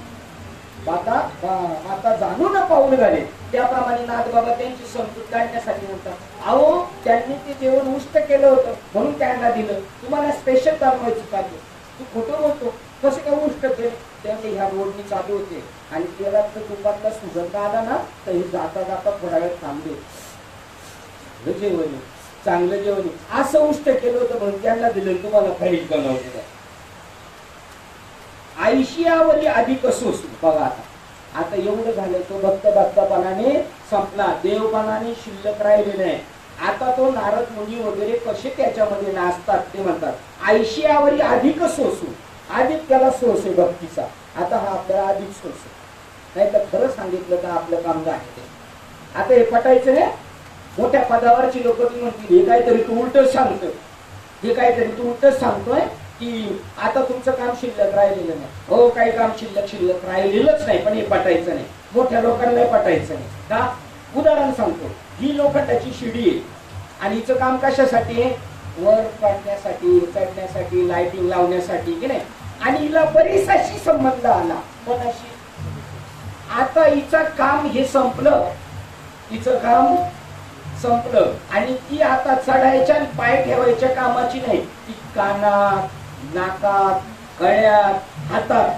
आता जाणून पाऊल घाले. त्याप्रमाणे नाथबाबा त्यांची समजूत काढण्यासाठी म्हणतात, अहो त्यांनी ते जेवण उष्ट केलं होतं म्हणून त्यांना दिलं, तुम्हाला स्पेशल बनवायचं पाहिजे. तू खोटं बोलतो, कसं काय उष्ट केलं? त्यामुळे ह्या रोडनी चालू होते आणि तेलात तुपातला सुगंध आला ना तर हे जाता जाता थोडा वेळ थांबले. जेवण चांगलं जेवण असं उष्ट केलं होतं म्हणून त्यांना दिलं, तुम्हाला फ्राईज बनवलेलं. आयशियावरी अधिक सोसू. बघा आता एवढं झालंय, तो भक्तपणाने संपला, देवपणाने शिल्लक राहिले नाही. आता तो नारद मुनी वगैरे कसे त्याच्यामध्ये नाचतात ते म्हणतात आयशियावरी अधिक सोसू. अधिक त्याला सोस आहे भक्तीचा. आता हा आपल्याला अधिक सोस आहे. नाही तर खरं सांगितलं तर आपलं काम आहे ते. आता हे पटायचं रे, मोठ्या पदावरची लोक ती म्हणतील हे काहीतरी तू उलटच सांगतोय, हे काहीतरी तू उलटच सांगतोय की आता तुमचं काम शिल्लक राहिलेलं नाही. हो, काही काम शिल्लक राहिलेलंच नाही, पण हे पटायचं नाही. मोठ्या लोकांना पटायचं नाही का? उदाहरण सांगतो, ही लोखंडाची शिडी आहे आणि हिचं काम कशासाठी आहे? वर काढण्यासाठी, चढण्यासाठी, लाइटिंग लावण्यासाठी की नाही. आणि हिला बरीचशी संबंध आला कोणाशी? आता हिचं काम हे संपलं, हिचं काम संपलं आणि ती आता चढायच्या आणि पाय ठेवायच्या कामाची नाही. ती कानात, नाकात, गळ्यात, हातात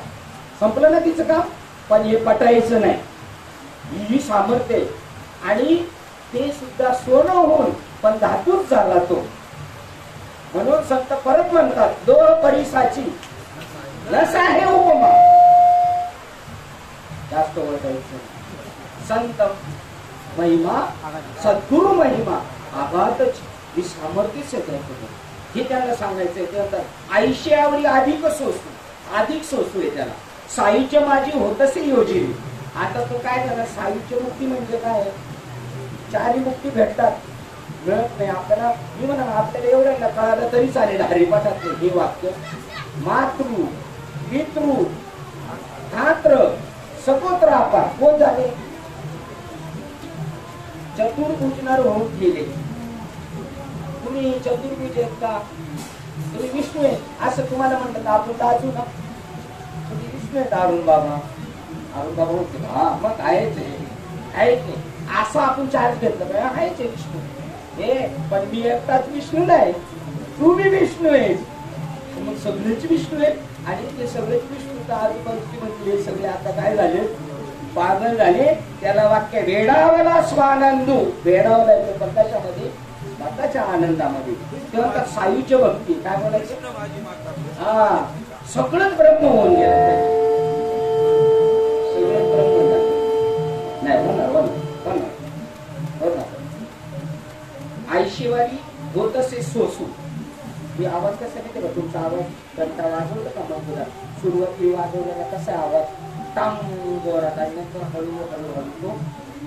संपलं ना तिचं काम. पण हे पटायचं नाही. ही सामर्थ्य आणि ते सुद्धा सोनं होऊन पण धातूच झाला तो. म्हणून संत परत म्हणतात दोह परिसाची नस आहे उपमा. जास्त ओळखायचं. संत महिमा, सद्गुरु महिमा आघातच ही सामर्थ्यच आहे. हे त्यांना सांगायचंय. ते म्हणतात आयुष्यावरी अधिक सोसू, अधिक सोसू आहे त्याला. साईच्या माझी होतसे योजी. आता तो काय झाला, साईच्या मुक्ती म्हणजे काय? चारी मुक्ती भेटतात, मिळत नाही आपल्याला. मी म्हणा आपल्याला एवढ्या कळालं तरी चालेल. हरिपाठात हे वाक्य मातृ पितृ धात्र सकोत्र आपा कोण झाले? चतुर्भुजनार होऊन गेले. तुम्ही चतुर्भुज आहेत का? तुम्ही विष्णू आहे असं तुम्हाला म्हणतात. आपण लाजू ना, तुम्ही विष्णू आहेत अरुण बाबा. अरुण बाबा होते हा, मग आहेच नाही असं आपण चार्ज घेतलं पाहिजे. आहेच विष्णू हे, पण मी एकटाच विष्णू नाही, तू बी विष्णू आहेस. सगळेच विष्णू आहे आणि ते सगळेच विष्णूचा आजूबाजूची म्हणजे सगळे आता काय झाले, पागल झाले. त्याला वाक्य वेडावला स्वानंदू, वेडावला कशामध्ये, स्वतःच्या आनंदामध्ये. तेव्हा सायुज्य भक्ती काय बोलायचं, हा सगळंच ब्रह्म होऊन गेलं, सगळं ब्रह्म झालं. नाही होणार आयशिवारी होत असे सोसू. मी आवाज कसा नाही का तुमचा आवाज कंटा वाजवलं का मग सुरुवाती वाजवलेला कसा आवाज टांग जोरात आणि नंतर हळूहळू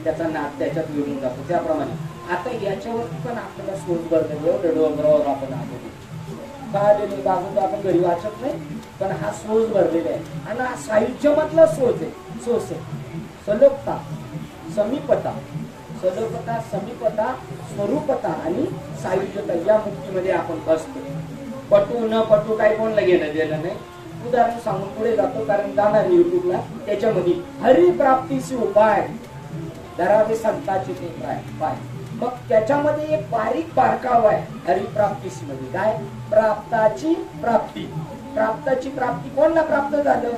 त्याचा नाद त्याच्यात विरून जातो. त्याप्रमाणे आता याच्यावरती पण आपल्याला सोच भरलेलं एवढं डोंगरावर आपण आहोत काढलेली बाजू आपण घरी वाचत नाही, पण हा सोच भरलेला आहे आणि हा साहित्यामधला सोच आहे. सोच आहे सलोकता, समीपता, सलोकता, समीपता, स्वरूपता आणि सायुज्यता या मुक्तीमध्ये आपण बसतो. पटू न पटू काही कोणला घेणं देणं नाही. उदाहरण सांगून पुढे जातो कारण जाणार युट्यूबला. त्याच्यामध्ये हरिप्राप्तीचे उपाय धरावे संतांचे ते पाय. मग त्याच्यामध्ये एक बारीक बारकाव आहे हरिप्राप्तीस मध्ये. काय, प्राप्ताची प्राप्ती. प्राप्ताची प्राप्ती कोणला प्राप्त झालं,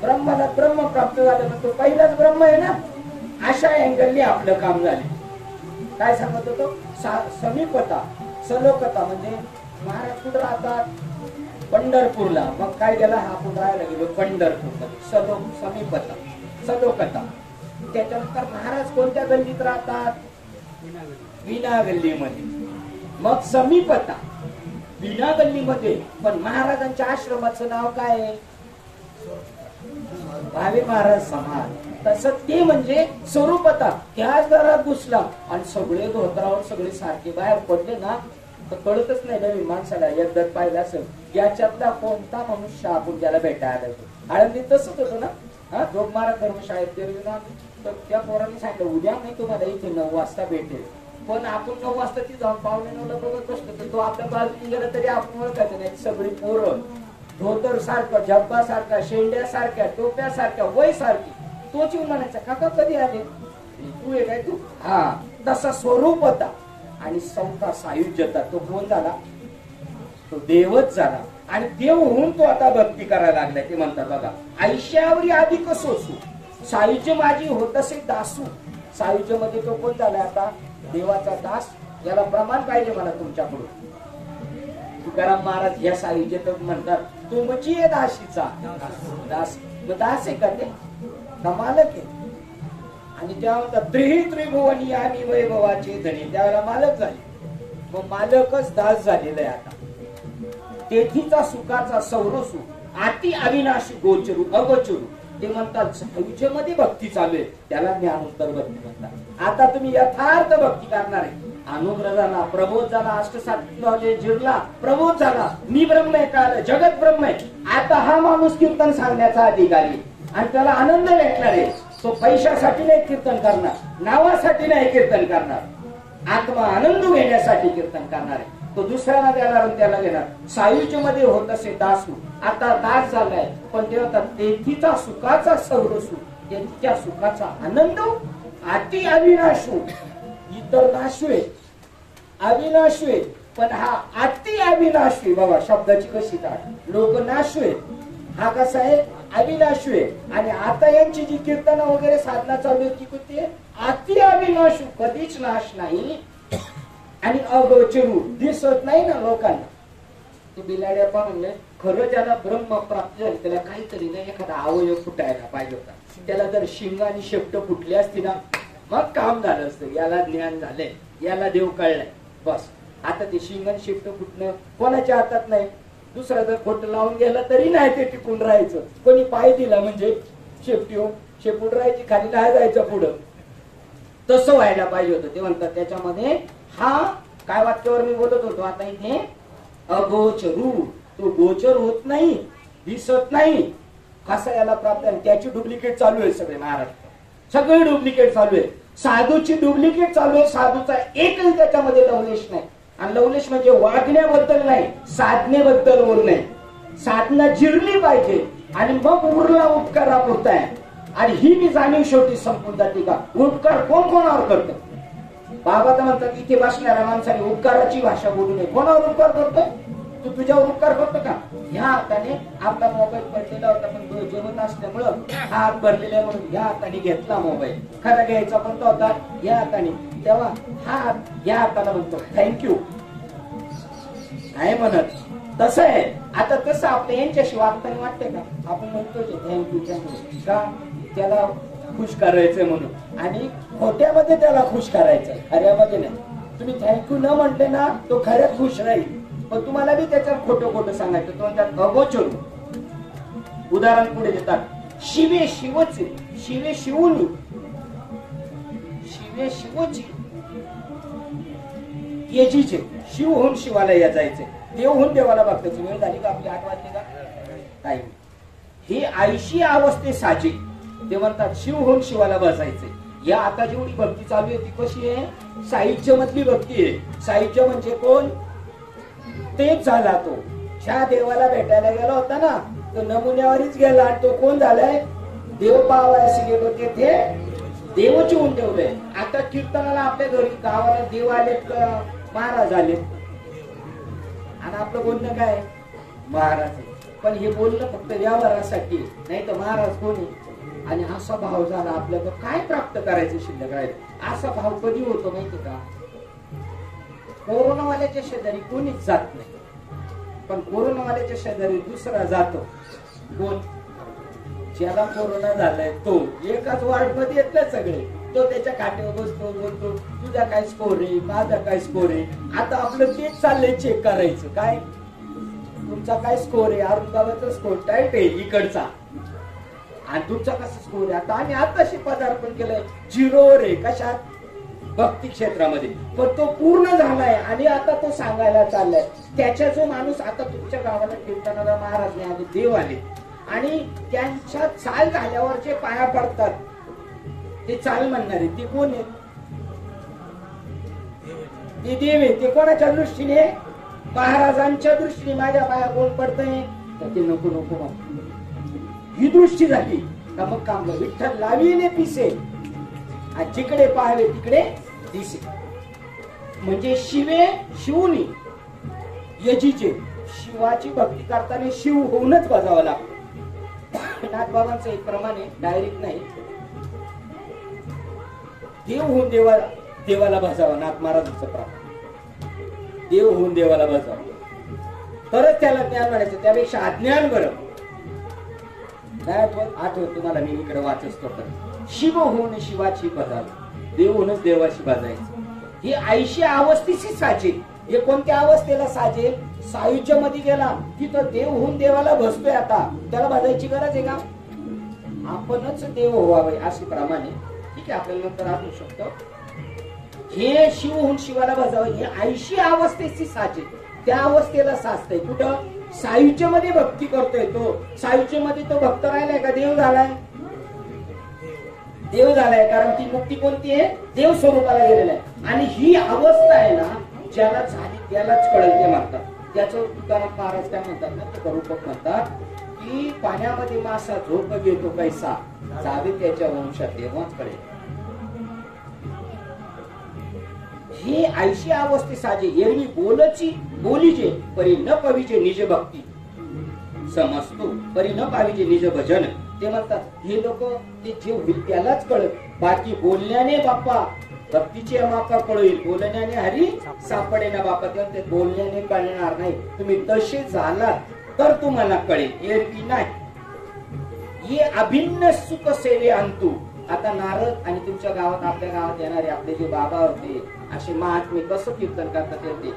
ब्रह्माला ब्रह्म प्राप्त झालं. तो पहिलाच ब्रह्म आहे ना. अशा अँगलने आपलं काम झाले. काय सांगत होतो, समीपता, सलोकता म्हणजे महाराज कुठं राहतात, पंढरपूरला. मग काय गेला हा आपण राहायला गेलो पंढरपूरला. समीपता, सलोकता. त्याच्यानंतर महाराज कोणत्या गल्लीत राहतात, विना गल्लीमध्ये. मग समीपता विना गल्लीमध्ये, पण महाराजांच्या आश्रमाचं नाव काय आहे, भावे महाराज समाज. तसं ते म्हणजे स्वरूपता. त्याच घरात घुसला आणि सगळे धोत्रावर सगळे सारखे बाहेर पडले ना, तर कळतच नाही नवीन माणसाला. एकदा पाहिलं असेल याच्यातला कोणता मनुष्य आपण त्याला भेटायला येतो. आळंदीत तसंच होतं ना. हा जोग महाराज धर्मशाळेत गेलो ना, तर त्या पोरांनी सांगितलं उद्या नाही तुम्हाला इथे 9 वाजता भेटेल. पण आपण 9 वाजता ती जाऊन 8:45 बघत बसतो, तर तो आपल्या बाजूने गेला तरी आपण ओळखायचं नाही. सगळी पोरं धोतर सारखं, झब्बा सारखा, शेंड्यासारख्या, टोप्यासारख्या, वय सारखी. तोच येऊन म्हणायचा काका कधी आले, तू आहे काय तू. हा तसा स्वरूप होता. आणि चौथा सायुज्यता. तो कोण झाला, तो देवच झाला. आणि देव होऊन तो आता भक्ती करायला लागलाय. ते म्हणतात बघा, आयुष्यावरी अधिक सोसू, सायुज्य माझी होत असे दासू. सायुज्य मध्ये तो कोण झालाय आता, देवाचा दास. याला प्रमाण पाहिजे मला तुमच्याकडून. तुकाराम महाराज या सायुज्यत म्हणतात, तुमची दाशीचा दास. दास आहे का ते, मालक आहे. आणि तेव्हा त्रिभुवनी आम्ही वैभवाचे धनी, त्यावेळेला मालक झाले. मग मालकच दास झालेला आहे आता. तेथीचा सुखाचा सौरसू, अति अविनाशी गोचरू अगोचरू. ते म्हणतात सायुज्यामध्ये भक्ती चालू आहे, त्याला ज्ञानोत्तर भक्ती म्हणतात. आता तुम्ही यथार्थ भक्ती करणार आहे. अनुग्रह झाला, प्रबोध झाला, अष्टसात्विक जिरला, प्रबोध झाला, मी ब्रह्म आहे कळालं, जगत ब्रह्म आहे. आता हा माणूस कीर्तन सांगण्याचा अधिकारी आणि त्याला आनंद भेटणार आहे. तो पैशासाठी नाही कीर्तन करणार, नावासाठी नाही कीर्तन करणार, आत्मा आनंद घेण्यासाठी कीर्तन करणार आहे. तो दुसऱ्याला देणार त्याला घेणार. सायुज्यामध्ये होत असे दासू. आता दास झालाय, पण ते होतात तेथीचा सुखाचा सौरसू, तेथीच्या सुखाचा आनंद. अति अविनाशू, इतर नाशू आहे, अविनाशू आहे, पण हा अति अविनाशू. बाबा शब्दाची कशी ताट, लोक नाशू आहे, हा कसा आहे अविनाशू आहे. आणि आता यांची जी कीर्तन वगैरे साधना चालू आहे ती कुठे, अति अविनाशू, कधीच नाश नाही. आणि अगोचरू, दिसत नाही ना लोकांना. ते बिलाड्या पण म्हणले खरं ज्याला ब्रह्म प्राप्त झाले त्याला काहीतरी नाही, एखादा अवयव फुटायला पाहिजे होता. त्याला जर शिंग आणि शेपट फुटली असती ना, मग काम झालं असतं. याला ज्ञान झालंय, याला देव कळलाय, बस. आता ते शिंग आणि शेपट फुटणं कोणाच्या हातात नाही. दुसरा जर खोट लावून गेला तरी नाही ते टिकून राहायचं. कोणी पाय दिला म्हणजे शेपूट राहायची, खाली नाही जायचं पुढं. तसं व्हायला पाहिजे होतं. ते म्हणतात त्याच्यामध्ये हा काय वाक्यावर मी बोलत होतो आता इथे, अगोचरू. तो गोचर होत नाही, दिसत नाही. कसा याला प्राप्त आहे, त्याची डुप्लिकेट चालू आहे सगळे महाराष्ट्र, सगळे डुप्लिकेट चालू आहे. साधूची डुप्लिकेट चालू आहे. साधूचा एकही त्याच्यामध्ये लवलेश नाही. आणि लवलेश म्हणजे वागण्याबद्दल नाही, साधनेबद्दल ओर नाही. साधना जिरली पाहिजे आणि मग उरला उपकारापुरता आहे. आणि ही मी जाणीव शेवटी संपून जाते का, उपकार कोण कोणावर करतं. बाबा तर म्हणतात इथे बसणाऱ्या माणसाने उपकाराची भाषा बोलू नये. कोणावर उपकार करतोय तू तुझ्यावर उपकार करतो का? ह्या हाताने आपला मोबाईल पडलेला होता, पण तो जेवण असल्यामुळं हा हात भरलेला आहे म्हणून ह्या हाताने घेतला मोबाईल. खरा घ्यायचा पण तो होता या हाताने, तेव्हा हा हात या हाताला म्हणतो थँक्यू आहे म्हणत. तसं आहे. आता तसं आपल्या यांच्याशी वागताना वाटतंय का? आपण म्हणतो थँक्यू थँक्यू का? त्याला खुश करायचंय म्हणून, आणि खोट्यामध्ये त्याला खुश करायचंय, खऱ्यामध्ये नाही. तुम्ही थँक्यू न म्हटले ना तो खऱ्यात खुश राहील, पण तुम्हाला बी त्याच्यात खोटं खोटं सांगायचं. तो त्यात अगोचर. उदाहरण पुढे देतात. शिवे शिवचे, शिवे शिवून, शिवे शिवची येजीचे. शिव होऊन शिवाला या जायचे, देव होऊन देवाला बघतायची. वेळ झाली का आपली? 8 वाजले का? काय ही आयशी अवस्थे साजे. ते म्हणतात शिव होऊन शिवाला बसायचे. या आता जेवढी भक्ती चालू आहे ती कशी आहे? साहित्य मधली भक्ती आहे. साहित्य म्हणजे कोण? तेच झाला तो ज्या देवाला भेटायला गेला होता ना, तो नमुन्यावरच गेला, आणि तो कोण झालाय? देव पावायला गेलो तेथे देवच होऊन ठेवलंय. आता कीर्तनाला आपल्या घरी गावाला देव आलेत का महाराज आलेत? आणि आपलं बोलणं काय? महाराज. पण हे बोलणं फक्त व्यवहारासाठी, नाही तर महाराज कोणी? आणि असा भाव झाला आपल्याला काय प्राप्त करायचं शिल्लक राहील? असा भाव कधी होतो माहिती का? कोरोनावाल्याच्या शेजारी कोणीच जात नाही, पण कोरोनावाल्याच्या शेजारी दुसरा जातो. कोण? ज्याला कोरोना झालाय तो. एकाच वार्ड मध्ये येतले सगळे. तो त्याच्या खाट्यावर बसतो, बोलतो तुझा काय स्कोर आहे, माझा काय स्कोर आहे. आता आपलं तेच चाललंय चेक करायचं. काय तुमचा काय स्कोर आहे? औरंगाबादचा स्कोर टाईट आहे इकडचा, आणि तुमचा कसा स्कोर आहे? आता आम्ही आताशी पदार्पण केलंय 0वर आहे. कशात? भक्ती क्षेत्रामध्ये. पण तो पूर्ण झालाय आणि आता तो सांगायला चाललाय. त्याच्या जो माणूस आता तुमच्या गावाला कीर्तनाला महाराज नाही आले, देव आले, आणि त्यांच्या चाल झाल्यावर जे पाया पडतात ते चाल म्हणणारे ते कोण आहेत? ते देव आहे. ते कोणाच्या दृष्टीने? महाराजांच्या दृष्टीने. माझ्या पाया कोण पडतंय तर ते नको नको ही दृष्टी झाली का मग काम विठ्ठल लावीने पिसे, आणि जिकडे पाहावे तिकडे दिसे. म्हणजे शिवे शिवनी यजीचे. शिवाची भक्ती करताना शिव होऊनच बजावं लागतं. नाथबाबांचं एक प्रमाणे डायरेक्ट नाही, देव होऊन देवाला बजावा. नाथ महाराजांचं प्रमाण देव होऊन देवाला बजावा, तरच त्याला ज्ञान म्हणायचं. त्यापेक्षा अज्ञान बरं. आठवत तुम्हाला मी इकडे वाचतो तर शिव होऊन शिवाची बजावी, देव होऊनच देवाची बजायचं. ही आयशी अवस्थेची साजेल. हे कोणत्या अवस्थेला साजेल? सायुज्य मध्ये गेला तिथं देव होऊन देवाला बसतोय. आता त्याला बजायची गरज आहे का? आपणच देव व्हावे असे प्रमाणे. ठीक आहे, आपल्याला नंतर आठवू शकतो. हे शिव होऊन शिवाला बजावे हे आयशी अवस्थेची साजेल. त्या अवस्थेला साचतय कुठं? सायुज्य मध्ये भक्ती करतोय तो. सायुज्य मध्ये तो भक्त राहिलाय का देव झालाय? देव झालाय. कारण ती मुक्ती कोणती आहे? देव स्वरूपाला गेलेला आहे. आणि ही अवस्था आहे ना, ज्याला झाली त्यालाच कळेल ते म्हणतात. त्याचं तुकाराम महाराज काय म्हणतात ना, ते रूपक म्हणतात की पाण्यामध्ये मासा झोप घेतो कैसा, जावे त्याच्या वंशात तेव्हाच कळेल. ही आयशी अवस्थे साजे. एरवी बोलची बोलीजे परी न पविजे निज भक्ती समजतो, परी न पाविजे निज भजन. ते म्हणतात हे लोक ते जे होईल त्यालाच कळत. बाकी बोलण्याने बाप्पा भक्तीची मापा कळेल, बोलण्याने हरी सापडे ना बापा. ते बोलण्याने कळणार नाही. तुम्ही तसे झालात तर तुम्हाला कळेल, एरवी नाही. हे अभिन्न सुख सेवे अंतू. आता नारद आणि तुमच्या गावात आपल्या गावात येणारे आपले जे बाबा होते असे महात्मे कसं कीर्तन करतात ते,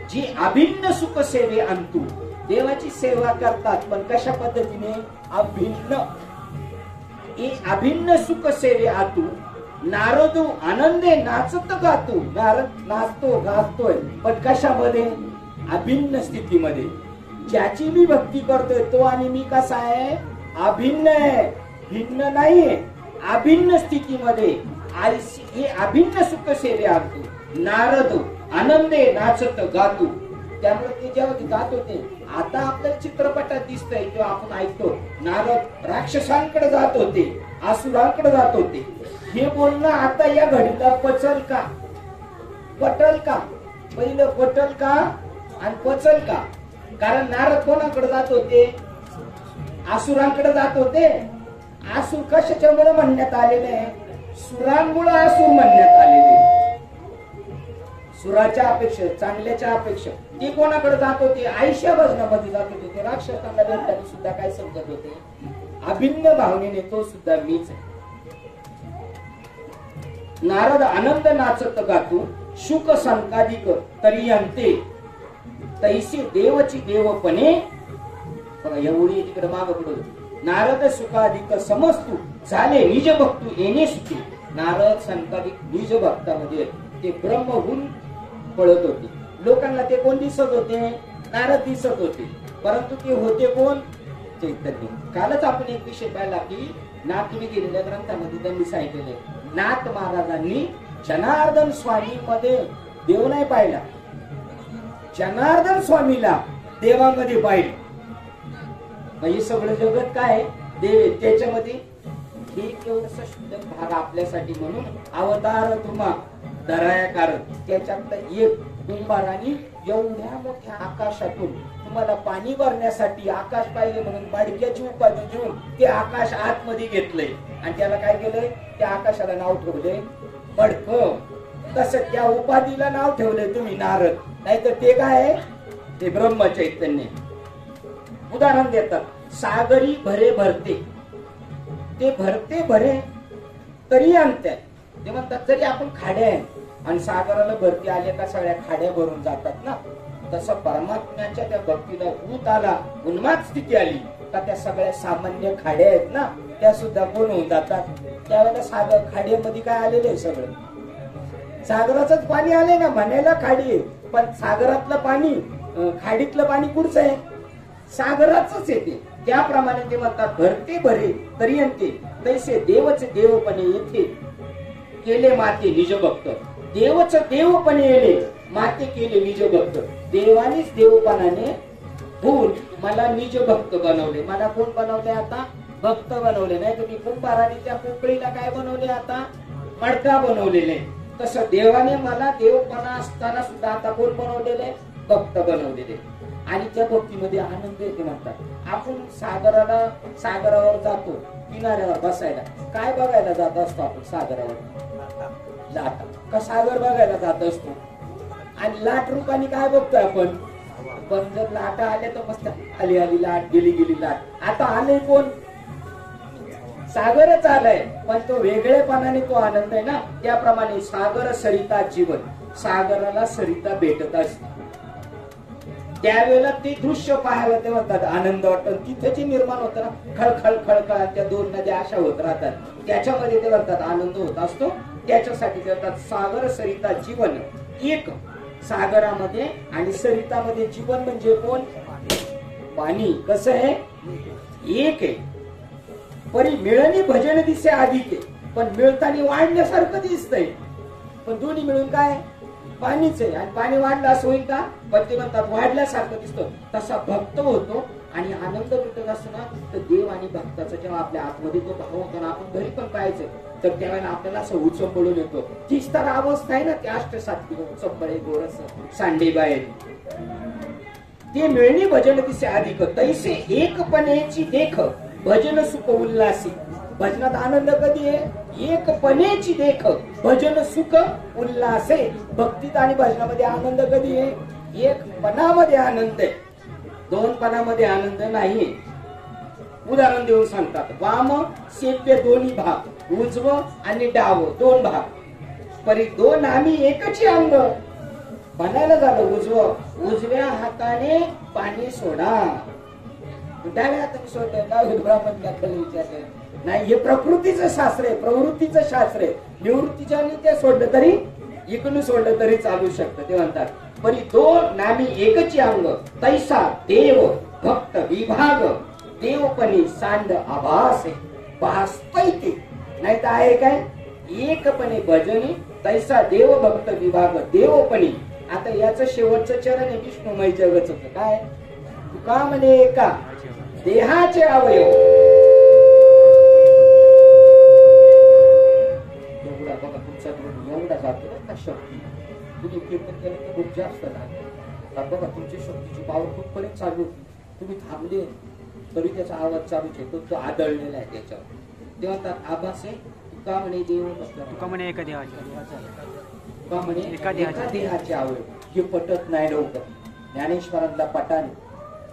जी अभिन्न सुख सेवे अंतू. देवाची सेवा करतात पण कशा पद्धतीने? अभिन्न. अभिन्न सुख सेवे आतू नारदू आनंदे नाचत गातो. नारद नाचतो गाजतोय पण कशामध्ये? अभिन्न स्थितीमध्ये. ज्याची मी भक्ती करतोय तो आणि मी कसा आहे? अभिन्न आहे, भिन्न नाहीये. अभिन्न स्थितीमध्ये हे अभिन्न सुख सेवे आतू नारद आनंदे नाचत गातो. त्यामुळे ते जेव्हा गात होते, आता आपल्या चित्रपटात दिसतंय किंवा आपण ऐकतो, नारद राक्षसांकडे जात होते, असुरांकडे जात होते. हे बोलणं आता या घडीला पचल का? पटल का? पहिलं पटल का आणि पचल का? कारण नारद कोणाकडे जात होते? आसुरांकडे जात होते. आसुर कशाच्यामुळे म्हणण्यात आलेले आहे? सुरांमुळे आसुर म्हणण्यात आलेले. सुराच्या अपेक्षा, चांगल्याच्या अपेक्षा ते कोणाकडे जात होते? आयशा भजनामध्ये जात होते. ते राक्षसांना भेटताना सुद्धा काय समजत होते? अभिन्न भावनेने तो सुद्धा मीच आहे. नारद आनंद नाचत गातो शुक संकादिक तरी अंते तैसे देवची देवपणे. बघा एवढी तिकडे माग पडू. नारद सुखाधिक समस्तू झाले निज भक्तू येणे सुखी. नारद संकादिक निज भक्तामध्ये ते ब्रह्महून पळत होते. लोकांना ते कोण दिसत होते? नारद दिसत होते. परंतु ते होते कोण? चैतन्य. कालच आपण एक विषय पाहिला की नाथ तुम्ही गेलेल्या ग्रंथामध्ये त्यांनी सांगितलेले, नाथ महाराजांनी जनार्दन स्वामी मध्ये देव नाही पाहिला, जनार्दन स्वामीला देवामध्ये पाहिलं. म्हणजे सगळं जगत काय देव त्याच्यामध्ये हे एवढंसं शुद्ध भाग आपल्यासाठी म्हणून अवतार तुम्हा दरायाकार. त्याच्यात एक कुंभाराने एवढ्या मोठ्या आकाशातून तुम्हाला पाणी भरण्यासाठी आकाश पाहिजे म्हणून माडक्याची उपाधी देऊन ते आकाश आतमध्ये घेतलंय आणि त्याला काय केलंय? त्या आकाशाला नाव ठेवलंय मडक. तसं त्या उपाधीला नाव ठेवलंय तुम्ही नारद. नाहीतर ते काय आहे? ते ब्रह्म चैतन्य. उदाहरण देतात, सागरी भरे भरते, ते भरते भरे तरी आणतात. ते म्हणतात जरी आपण खाड्या आहे आणि सागराला भरती आले का सगळ्या खाड्या भरून जातात ना, तसं परमात्म्याच्या त्या भक्तीला ऊत आला, उन्माद स्थिती आली का त्या सगळ्या सामान्य खाड्या आहेत ना त्या सुद्धा कोण होऊन जातात. त्यावेळेला सागर खाड्यामध्ये काय आलेलं आहे? सगळं सागराचंच पाणी आलंय ना. म्हणायला खाडी आहे पण सागरातलं पाणी, खाडीतलं पाणी कुठचं आहे? सागराचंच येते. त्याप्रमाणे ते म्हणतात भरते भरे तरी अंते तैसे देवच देवपणे येथे केले माते निज भक्त. देवच देवपणे येले माते केले निज भक्त. देवानीच देवपणाने होऊन मला निज भक्त बनवले. मला कोण बनवले? आता भक्त बनवले. नाही तर मी कुंभाराने त्या पोकळीला काय बनवले? आता मडका बनवलेले. तसं देवाने मला देवपणा असताना सुद्धा आता कोण बनवलेले? भक्त बनवलेले. आणि त्या भक्तीमध्ये आनंद येते. म्हणतात आपण सागरावर जातो किनाऱ्यावर बसायला, काय बघायला जात असतो आपण? सागरावर लाटा. का सागर बघायला जात असतो? आणि लाट रूपाने काय बघतोय आपण? पण जर लाटा आल्या तर मस्त आली आली लाट, गेली गेली लाट. आता आले कोण? सागरच आलाय पण तो वेगळेपणाने तो आनंद आहे ना. त्याप्रमाणे सागर सरिता जीवन, सागराला सरिता भेटत असते. त्यावेळेला ते दृश्य पाहायला ते म्हणतात आनंद वाटत. तिथे जे निर्माण होतं ना खळखळ खळखळ, त्या दोन नद्या अशा होत राहतात, त्याच्यामध्ये ते म्हणतात आनंद होत असतो. त्याच्यासाठी ते म्हणतात सागर सरिता जीवन एक. सागरामध्ये आणि सरितामध्ये जीवन म्हणजे कोण? पाणी. कसं आहे? एक आहे. परी मिळणी भजन दिसे अधिक आहे, पण मिळताना वाढण्यासारखं दिसतंय. पण दोन्ही मिळून काय? पाणीच आहे. आणि पाणी वाढलं असं होईल का? पण ते म्हणतात वाढल्यासारखं दिसतो. तसा भक्त होतो आणि आनंद भेटत असताना तर देव आणि भक्ताचा जेव्हा आपल्या आतमध्ये तो भाव होतो ना, आपण घरी पण पाहायचं तर त्यावेळेला आपल्याला असं उचंबळून येतो. तीच तर अवस्था आहे ना ती अष्टसात्विक उचंबळे गोरस सांडे बाहेर. ते मिळणी भजन दिसे अधिक तैसे एकपणेची देख भजन सुख उल्हासी. भजनात आनंद कधी आहे? एकपणेची देख भजन सुख उल्हासे. भक्तीत आणि भजनामध्ये आनंद कधी आहे? एकपणामध्ये आनंद आहे, दोनपणामध्ये आनंद नाही. उदाहरण देऊन सांगतात, वाम सेव्य दोन्ही भाग, उजव आणि डाव दोन भाग, परी दोन आम्ही एकची अंग. म्हणायला झालं उजव्या हाताने पाणी सोडा, डाव्या हाताने सोडलं डाव्या ब्राह्मण विचारलं नाही. हे प्रकृतीचं शास्त्र आहे, प्रवृत्तीचं शास्त्र आहे. निवृत्तीच्या ते सोडलं तरी इकडून सोडलं तरी चालू शकतं. ते म्हणतात परी दोन नामी एकची अंग तैसा देव भक्त विभाग देवपणी सांड आभास आहे. भासतय ते नाही तर आहे काय? एकपणे भजनी तैसा देव भक्त विभाग देवपणी. आता याचं शेवटचं चरण आहे विष्णुमय जगच. काय? तुका म्हणे एका देहाचे अवयव. एवढा बघा तुमचा एवढा जातो ना शक्ती. तुम्ही कीर्तन केलं तर खूप जास्त लागतं. बघा तुमची शक्तीची पावर कुठपर्यंत चालू होती, तुम्ही थांबले तरी त्याचा आवाज चालूच आहे, तो आदळलेला आहे त्याच्यावर. ते म्हणतात आभासे का म्हणे देव तुका म्हणे एका देहाची का म्हणे एका देहाचे आवड. हे पटत नाही लवकर ज्ञानेश्वरांना पटाने,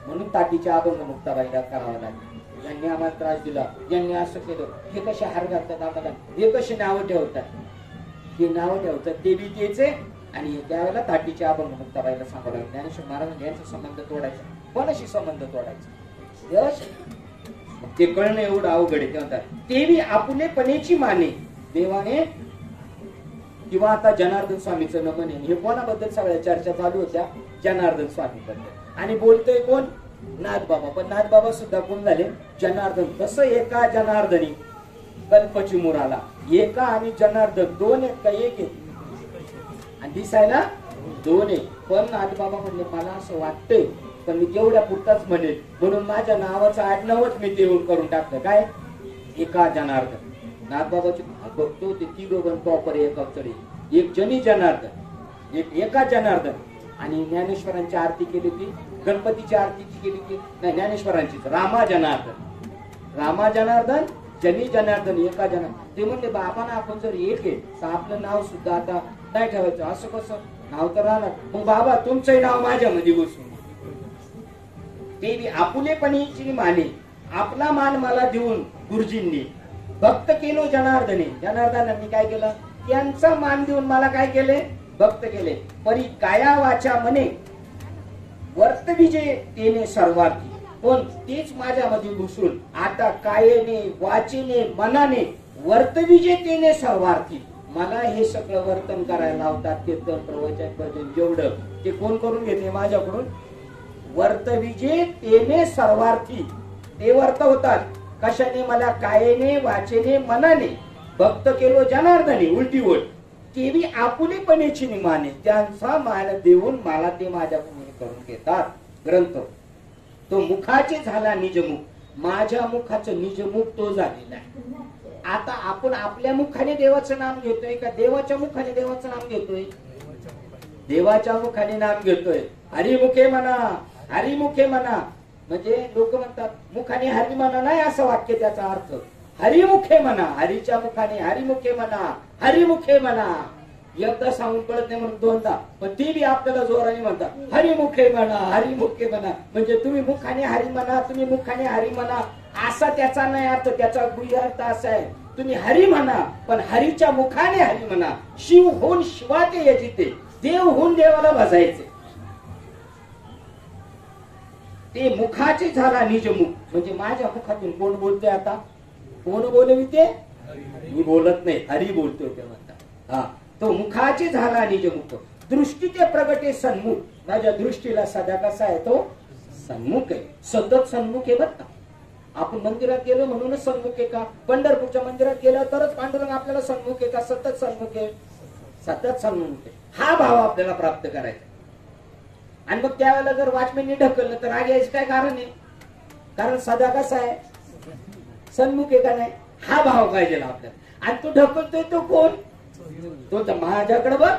म्हणून ताटीच्या अभंग मुक्ताबाईला करावं लागेल. यांनी आम्हाला त्रास दिला, यांनी असं केलं, हे कसे हार घालतात आम्हाला, हे कसे नावं ठेवतात, हे नावं ठेवतात ते बी तेच आहे. आणि त्यावेळेला ताटीच्या अभंग मुक्ताबाईला सांगावं लागेल ज्ञानेश्वर महाराज यांचा संबंध तोडायचा, कोणाशी संबंध तोडायचा यश ते कळणं एवढं अवघड आहे. ते म्हणतात ते बी आपुलेपणेची माने देवाने, किंवा आता जनार्दन स्वामीचं नमन आहे. हे कोणाबद्दल सगळ्या चर्चा चालू होत्या, जनार्दन स्वामी बद्दल. आणि बोलतोय कोण, नाथबाबा. पण नाथबाबा सुद्धा कोण झाले, जनार्दन. तसं एका जनार्दनी कल्पची मुराला एका आणि जनार्दन दोन आहेत का एक आहे, आणि दिसायला दोन आहे. पण नाथबाबा म्हणले मला असं वाटतंय, पण मी तेवढ्या पुरताच म्हणेल, म्हणून माझ्या नावाचं आडनावच मी देऊन करून टाकलं, काय एका जनार्दन. नाथबाबाचे बघतो ते तिघं प्रॉपर एका चढी, एक जनी जनार्दन, एक एका जनार्दन. आणि ज्ञानेश्वरांची आरती केली होती, गणपतीची आरती केली होती, नाही ज्ञानेश्वरांचीच, रामा जनार्दन, रामा जनार्दन जनी जनार्दन एका जनार्दन. ते म्हणले बाबा ना आपण जर एक आहे तर आपलं नाव सुद्धा आता नाही ठेवायचं. असं कसं, नाव तर राहणार. मग बाबा तुमचंही नाव माझ्यामध्ये बसून. ते बी आपुलेपणीची माने, आपला मान मला देऊन गुरुजींनी भक्त केलो जनार्दने. जनार्दनांनी काय केलं, त्यांचा मान देऊन मला काय केले, भक्त केले. परी काया वाचा मने वर्त विजय तेने सर्वार्थी. पण तेच माझ्यामध्ये घुसून आता कायेने वाचेने मनाने वर्त विजय तेने सर्वार्थी. मला हे सगळं वर्तन करायला लावतात, कीर्तन प्रवचन भजन जेवढं ते कोण करून घेते माझ्याकडून, वर्त विजय तेने सर्वार्थी. ते वर्त होतात कशाने, मला कायेने वाचेने मनाने भक्त केलो जनार्दने. उलटी ओळ ते बी आपुलेपणेची माने, त्यांचा मान देऊन मला ते माझ्याकडून करून घेतात. ग्रंथ तो मुखाचे झाला निजमुख, माझ्या मुखाचं निजमुख तो झालेला आहे. आता आपण आपल्या मुखाने देवाचं नाम घेतोय का देवाच्या मुखाने देवाचं नाम घेतोय, देवाच्या मुखाने नाम घेतोय. हरिमुखे म्हणा, हरिमुखे म्हणा. म्हणजे लोक म्हणतात मुखाने हरी म्हणा, नाही असं वाक्य त्याचा अर्थ. हरिमुखे म्हणा, हरीच्या मुखाने हरिमुखे म्हणा, हरिमुखे म्हणा. एकदा सांगून कळत नाही म्हणून दोनदा, पण ती बी आपल्याला जोराने म्हणतात हरिमुखे म्हणा, हरिमुखे म्हणा. म्हणजे तुम्ही मुखाने हरी म्हणा, तुम्ही मुखाने हरी म्हणा असा त्याचा नाही अर्थ. त्याचा गुह्य अर्थ असा आहे, तुम्ही हरी म्हणा पण हरीच्या मुखाने हरी म्हणा. शिव होऊन शिवाते यजिते, देव होऊन देवाला भजायचे. ते मुखाचे झाला निजमुख. म्हणजे माझ्या मुखातून कोण बोलते, आता कोण बोलविते, मी बोलत नाही, हरी बोलतोय ते म्हणतात. हा, तो मुखाचे झाला निजमुख. दृष्टी ते प्रगटे सन्मुख. माझ्या दृष्टीला सध्या कसा आहे, तो सन्मुख आहे, सतत सन्मुख आहे. बघा आपण मंदिरात गेलो म्हणूनच सन्मुख आहे का, पंढरपूरच्या मंदिरात गेलं तरच पांडुरंग आपल्याला सन्मुख आहे का, सतत सन्मुख आहे, सतत सन्मुख आहे. हा भाव आपल्याला प्राप्त करायचा. आणि मग त्यावेळेला जर वॉचमॅननी ढकललं तर राग यायचं काय कारण आहे, कारण सदा कसा आहे, सन्मुख आहे का नाही, हा भाव पाहिजे आपल्याला. आणि तो ढकलतोय तो कोण, तो तर माझ्याकडे बघ,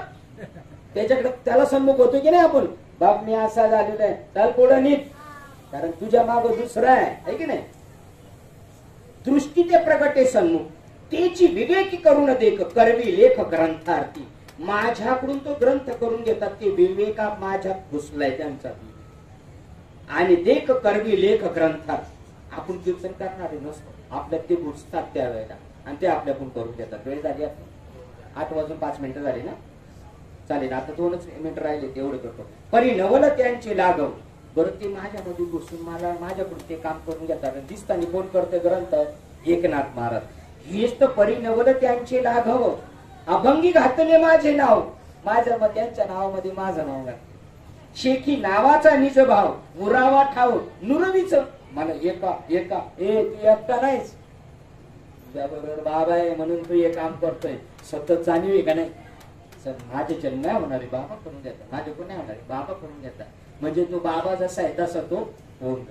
त्याच्याकडे त्याला सन्मुख होतो की नाही आपण, बाप मी असा झालेला आहे, चाल पुढं नीट, कारण तुझ्या माग दुसरा आहे की नाही. दृष्टी ते प्रगटे सन्मुख, त्याची विवेकी करून देख करवी लेख ग्रंथार्थी. माझ्याकडून तो ग्रंथ करून घेतात, ते विवेका माझ्यात घुसलाय त्यांचा. आणि देख करवी लेख ग्रंथार्थ. आपण कीर्तन करणारे नसतो, आपल्यात ते घुसतात त्यावेळेला आणि ते आपल्याकडून करून घेतात. वेळ झाली, 8:05 झाली ना, चालेल आता 2च मिनिटं राहिले, तेवढं करतो. परिणवल त्यांची लागव. बरं ते माझ्यामध्ये घुसून मला माझ्याकडून ते काम करून घेतात. दिसताना कोण करते ग्रंथ, एकनाथ महाराज. हेच तर परिणवल त्यांचे लाघव. अभंगी घातले माझे नाव, माझ्या त्यांच्या नावामध्ये माझं नाव घातलं. शेखी नावाचा निज भाव, मुरावा ठाव नुरवीच. मला एका एका ए तू एकटा नाहीस, तुझ्याबरोबर बाबा आहे म्हणून तू हे काम करतोय. सतत जाणीव आहे का नाही, सर माझे जन्म नाही होणारे बाबा करून देतात, माझे कोण नाही होणारे बाबा करून देतात. म्हणजे तो बाबा जसा आहे तसा तो होऊन.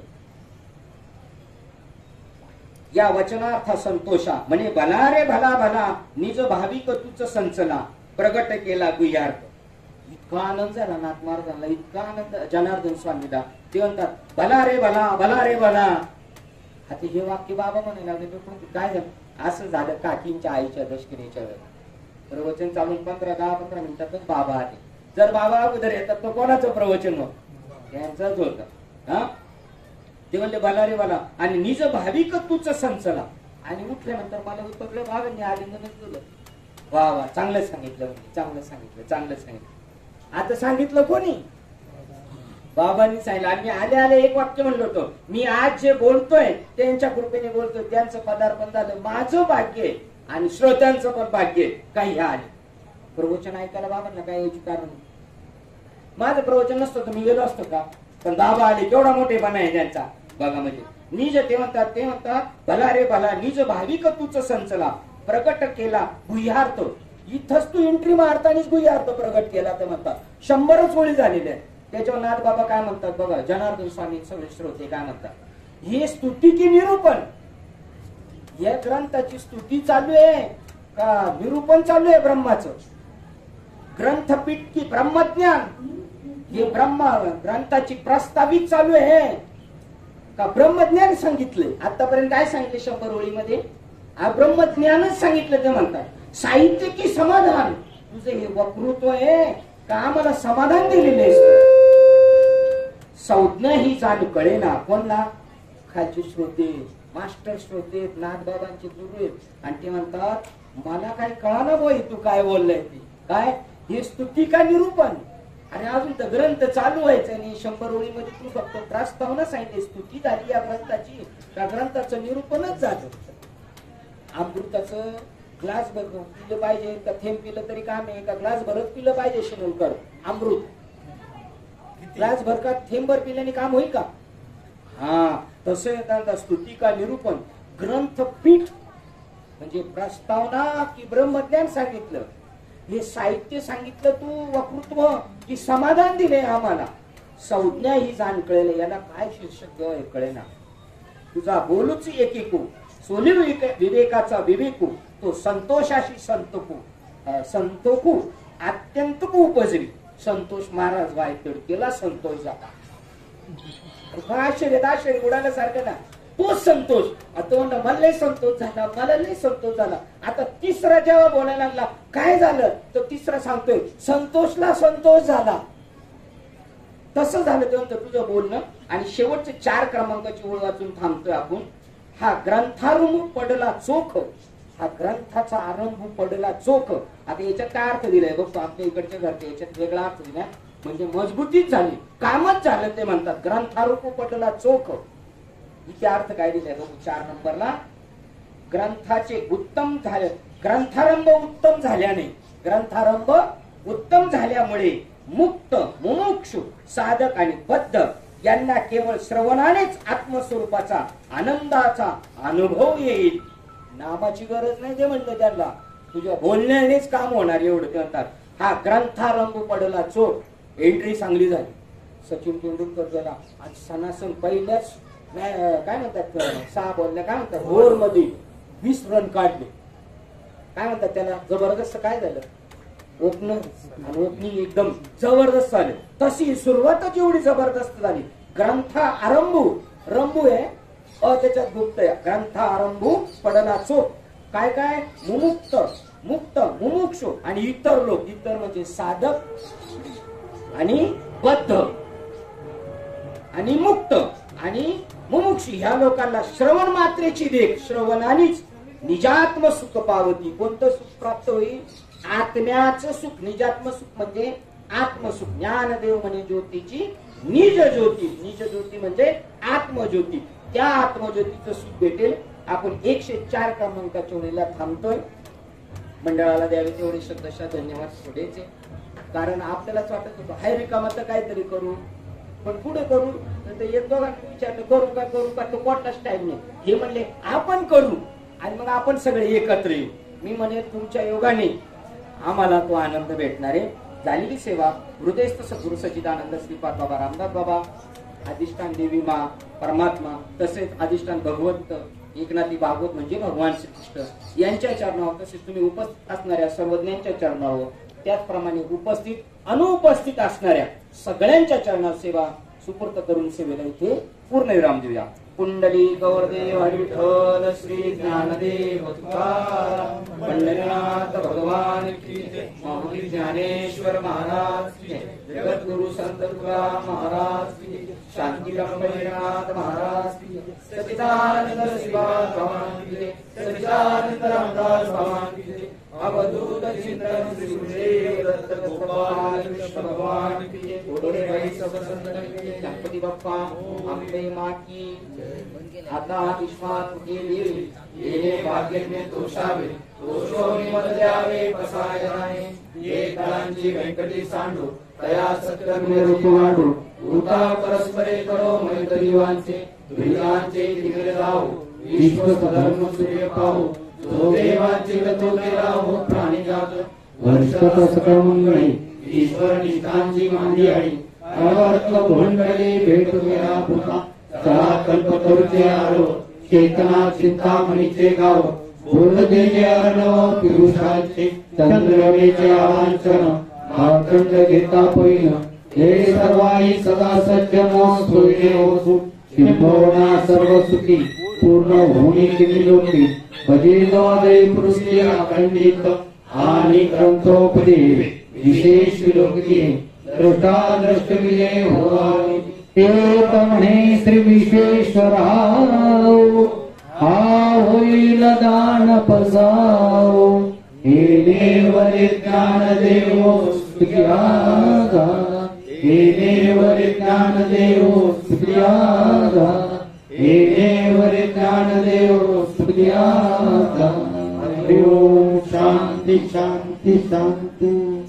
या वचनार्थ संतोषा म्हणे भला रे भला भला, निज भाविक तुच संचला प्रगट केला गुह्यार्थ. इतका आनंद झाला नाथ महाराजांना, इतका आनंद जनार्दन स्वामीला. ते म्हणतात, भला रे भला, भला रे भला. आता हे वाक्य बाबा म्हणायला लागले, काय झालं? असं झालं काकींच्या आईच्या दशकिरीच्या वेळेला. प्रवचन चालून 10-15 मिनिटातच बाबा आले. जर बाबा अगोदर येतात तर कोणाचं प्रवचन मग? यांचंच होतं. हा, ते म्हणले भला रे भला आणि निज भाविक तूच संचला. आणि उठल्यानंतर मला उतरलं बाबांनी आलिंगनच दिलं. वा वा, चांगलं सांगितलं म्हणजे, चांगलं सांगितलं, चांगलं सांगितलं. आता सांगितलं कोणी? बाबांनी सांगितलं. आणि मी आले आले एक वाक्य म्हणलं होतं, मी आज जे बोलतोय त्यांच्या कृपेने बोलतोय, त्यांचं पदार्पण झालं, माझं भाग्य आहे आणि श्रोत्यांचं पण भाग्य आहे. काही आले प्रवचन ऐकायला बाबांना काय यायची कारण? माझं प्रवचन नसतं तर मी गेलो असतो का? पण बाबा आले, केवढा मोठेपणा आहे त्यांचा बघा. म्हणजे निज ते म्हणतात भला रे भला निज भाविक तूच संचला प्रकट केला गुह्यार्थ. इथंच तू एंट्री मारतानीच गुह्यार्थ प्रकट केला. ते म्हणतात 100च ओळी झालेल्या आहेत. त्याच्यावर नाथ बाबा काय म्हणतात बघा, जनार्दन स्वामी सगळे श्रोते काय म्हणतात, हे स्तुती की निरूपण? या ग्रंथाची स्तुती चालू आहे का निरूपण चालू आहे ब्रह्माचं? ग्रंथपीठ की ब्रह्मज्ञान? हे ब्रह्म ग्रंथाची प्रस्तावित चालू आहे का ब्रह्मज्ञान सांगितलंय? आतापर्यंत काय सांगितले 100 ओळीमध्ये? ब्रह्मज्ञानच सांगितलं. ते म्हणतात साहित्य की समाधान? तुझं हे वक्तृत्व आहे का आम्हाला समाधान दिलेले? संज्ञा ही जाण कळे ना. कोणला? खालचे श्रोते, मास्टर श्रोते, नाथबाबांचे गुरु आहेत. आणि ते म्हणतात मला काय कळाना बोय तू काय बोललाय ते. काय हे स्तुती का निरूपण? आणि अजून तर ग्रंथ चालू व्हायचं नाही. 100 ओळीमध्ये तू फक्त प्रस्तावना सांगितली, स्तुती झाली या ग्रंथाची का ग्रंथाचं निरूपणच झालं? अमृताचं ग्लास भर पिलं पाहिजे का थेंब पिलं तरी काम आहे का ग्लास भरत पिलं पाहिजे? शिनोलकर अमृत ग्लास भर का थेंब भर पिल्याने काम होईल का? हा, तसं येतात स्तुती का निरूपण? ग्रंथपीठ म्हणजे प्रस्तावना की ब्रह्मज्ञान सांगितलं? हे साहित्य सांगितलं तू वक्तृत्व की समाधान दिले आम्हाला? संज्ञा ही जाण कळेल. याला काय शीर्षक कळेना? तुझा बोलूच एकेकू सोनी विवेकाचा विवेकू तो संतोषाशी संतोखू अत्यंत उपजरी. संतोष महाराज वायतड केला संतोष झाला. आश्चर्य उडाल्यासारखं ना. तो संतोष आता म्हणलं मला लय संतोष झाला, मला लय संतोष झाला. आता तिसरा जेव्हा बोलायला लागला काय झालं तर तिसरा सांगतोय संतोषला संतोष झाला. तसं झालं ते म्हणतं तुझं बोलणं. आणि शेवटचे 4 क्रमांकाची ओळ वाचून थांबतोय आपण. हा ग्रंथारंभ पडला चोख, हा ग्रंथाचा आरंभ पडला चोख. आता याच्यात काय अर्थ दिलाय बघतो आपल्या इकडच्या घरचे, याच्यात वेगळा अर्थ दिलाय म्हणजे मजबूतीच झाली, कामच झालं. ते म्हणतात ग्रंथारंभ पडला चोख. इथे अर्थ काय दिलाय बघू 4 नंबरला. ग्रंथाचे उत्तम झाले, ग्रंथारंभ उत्तम झाल्याने, ग्रंथारंभ उत्तम झाल्यामुळे मुक्त मुमुक्षु साधक आणि बद्ध यांना केवळ श्रवणानेच आत्मस्वरूपाचा आनंदाचा अनुभव येईल. नामाची गरज नाही ते म्हणलं त्यांना, तुझ्या बोलण्यानेच काम होणार एवढं ते म्हणतात. हा ग्रंथारंभ पडला चोख. एंट्री चांगली झाली. सचिन तेंडुलकर गेला आज सणासण पहिल्याच काय म्हणतात 6 बॉलला काय म्हणतात ओव्हर मध्ये 20 रन काढले. काय म्हणतात त्याला जबरदस्त. काय झालं ओपनर आणि ओपनिंग एकदम जबरदस्त झाले. तशी सुरुवातच एवढी जबरदस्त झाली. ग्रंथा आरंभू रंभू आहे त्याच्यात गुप्त आहे. ग्रंथा आरंभू पडला चोख. काय काय मुमुक्त मुक्त मुमुक्षु आणि इतर लोक. इतर म्हणजे साधक आणि बद्ध आणि मुक्त आणि मुमुक्षु ह्या लोकांना श्रवण मात्रेची देख, श्रवणानेच निजात्म सुख पावती. कोणतं सुख प्राप्त होईल? आत्म्याचं सुख. निजात्म सुख म्हणजे आत्मसुख. ज्ञानदेव म्हणे ज्योतीची निज ज्योती. निज ज्योती म्हणजे आत्मज्योती. त्या आत्मज्योतीचं सुख भेटेल. आपण 104 क्रमांकाच्या वेळेला थांबतोय. मंडळाला द्यावे तेवढे शब्दशः धन्यवाद थोडेचे. कारण आपल्यालाच वाटत होतं हाय रिकामा तर काहीतरी करू, पण पुढे करू तर एक दोघांनी विचारलं करू का तो कोणताच टाइम नाही. हे म्हणले आपण करू आणि मग आपण सगळे एकत्र येऊ. मी म्हणे तुमच्या योगाने आम्हाला तो आनंद भेटणार आहे. झालेली सेवा हृदयस्थ सद्गुरु सच्चिदानंद श्रीपाद बाबा रामदास बाबा, अधिष्ठान देवी मा परमात्मा, तसेच अधिष्ठान भगवंत एकनाथी भागवत म्हणजे भगवान श्रीकृष्ण यांच्या चरणावर, तसेच तुम्ही उपस्थित असणाऱ्या सर्वज्ञांच्या चरणावर त्याचप्रमाणे उपस्थित अनुपस्थित असणाऱ्या सगळ्यांच्या चरणात सेवा सुपूर्त करून सेवेला इथे पूर्णविराम देऊया. कुंडली गौरदेव हरी विठ्ठल श्री ज्ञानदेव तुकाराम पंढरीनाथ भगवान की जय. माऊली ज्ञानेश्वर महाराज की जय. जगद्गुरु संत तुकाराम महाराज की जय. शांती पंढरीनाथ महाराज की जय. सच्चिदानंद श्रीवास भगवान की जय. सच्चिदानंद रामदास भगवान की जय. अवधूत चिंतन श्री गुरुदेव दत्त गोपाल कृष्ण भगवान की जय. ओढे भाई सब संतन की जय. गणपती बाप्पा अंबे माँ की जय. आता विश्वात गेली येणे भाग्य में तोषावे तोषोनी मत द्यावे बसाय राणे. ये कळांची व्यंकटी सांडू तया सत्कर्मे रूपवाडू. उता परस्परे करो मैत्रीवांचे दुर्गांचे तिमिर जाऊ. विश्व धर्म सूर्य पाहू. जो देवांची गतो केला हो प्राणी जात. वर्षत सकळमंगळी ईश्वर निष्ठांची मांडी आडी. अवर्त भोंडले भेट गेला पुता. चला कल्पतरूचे आरो चेतना चिंतामणीचे गाव. बोलदेचे अर्णव पियुषाचे चंद्रवेचे आवांचन. भावखंड घेता पैन हे सर्वाई सदा सज्जन सोयरे होसू. किंबहुना सर्व सुखी पूर्ण होणे किती लोकी. भजितवादे पृष्ठी अखंडित आणि ग्रंथोपदे विशेष विलोकी. दृष्टा दृष्टविजय होवावे एक म्हणे श्री विश्वेश्वराव. हा होईल दान पसाव. हे देवरे ज्ञान देवो स्तुत्यागा. हे देवरे ज्ञान देवो स्तुत्यागा. हे देवरे ज्ञान देवो स्तुत्यागा. हरि ओम शांति शांति शांति.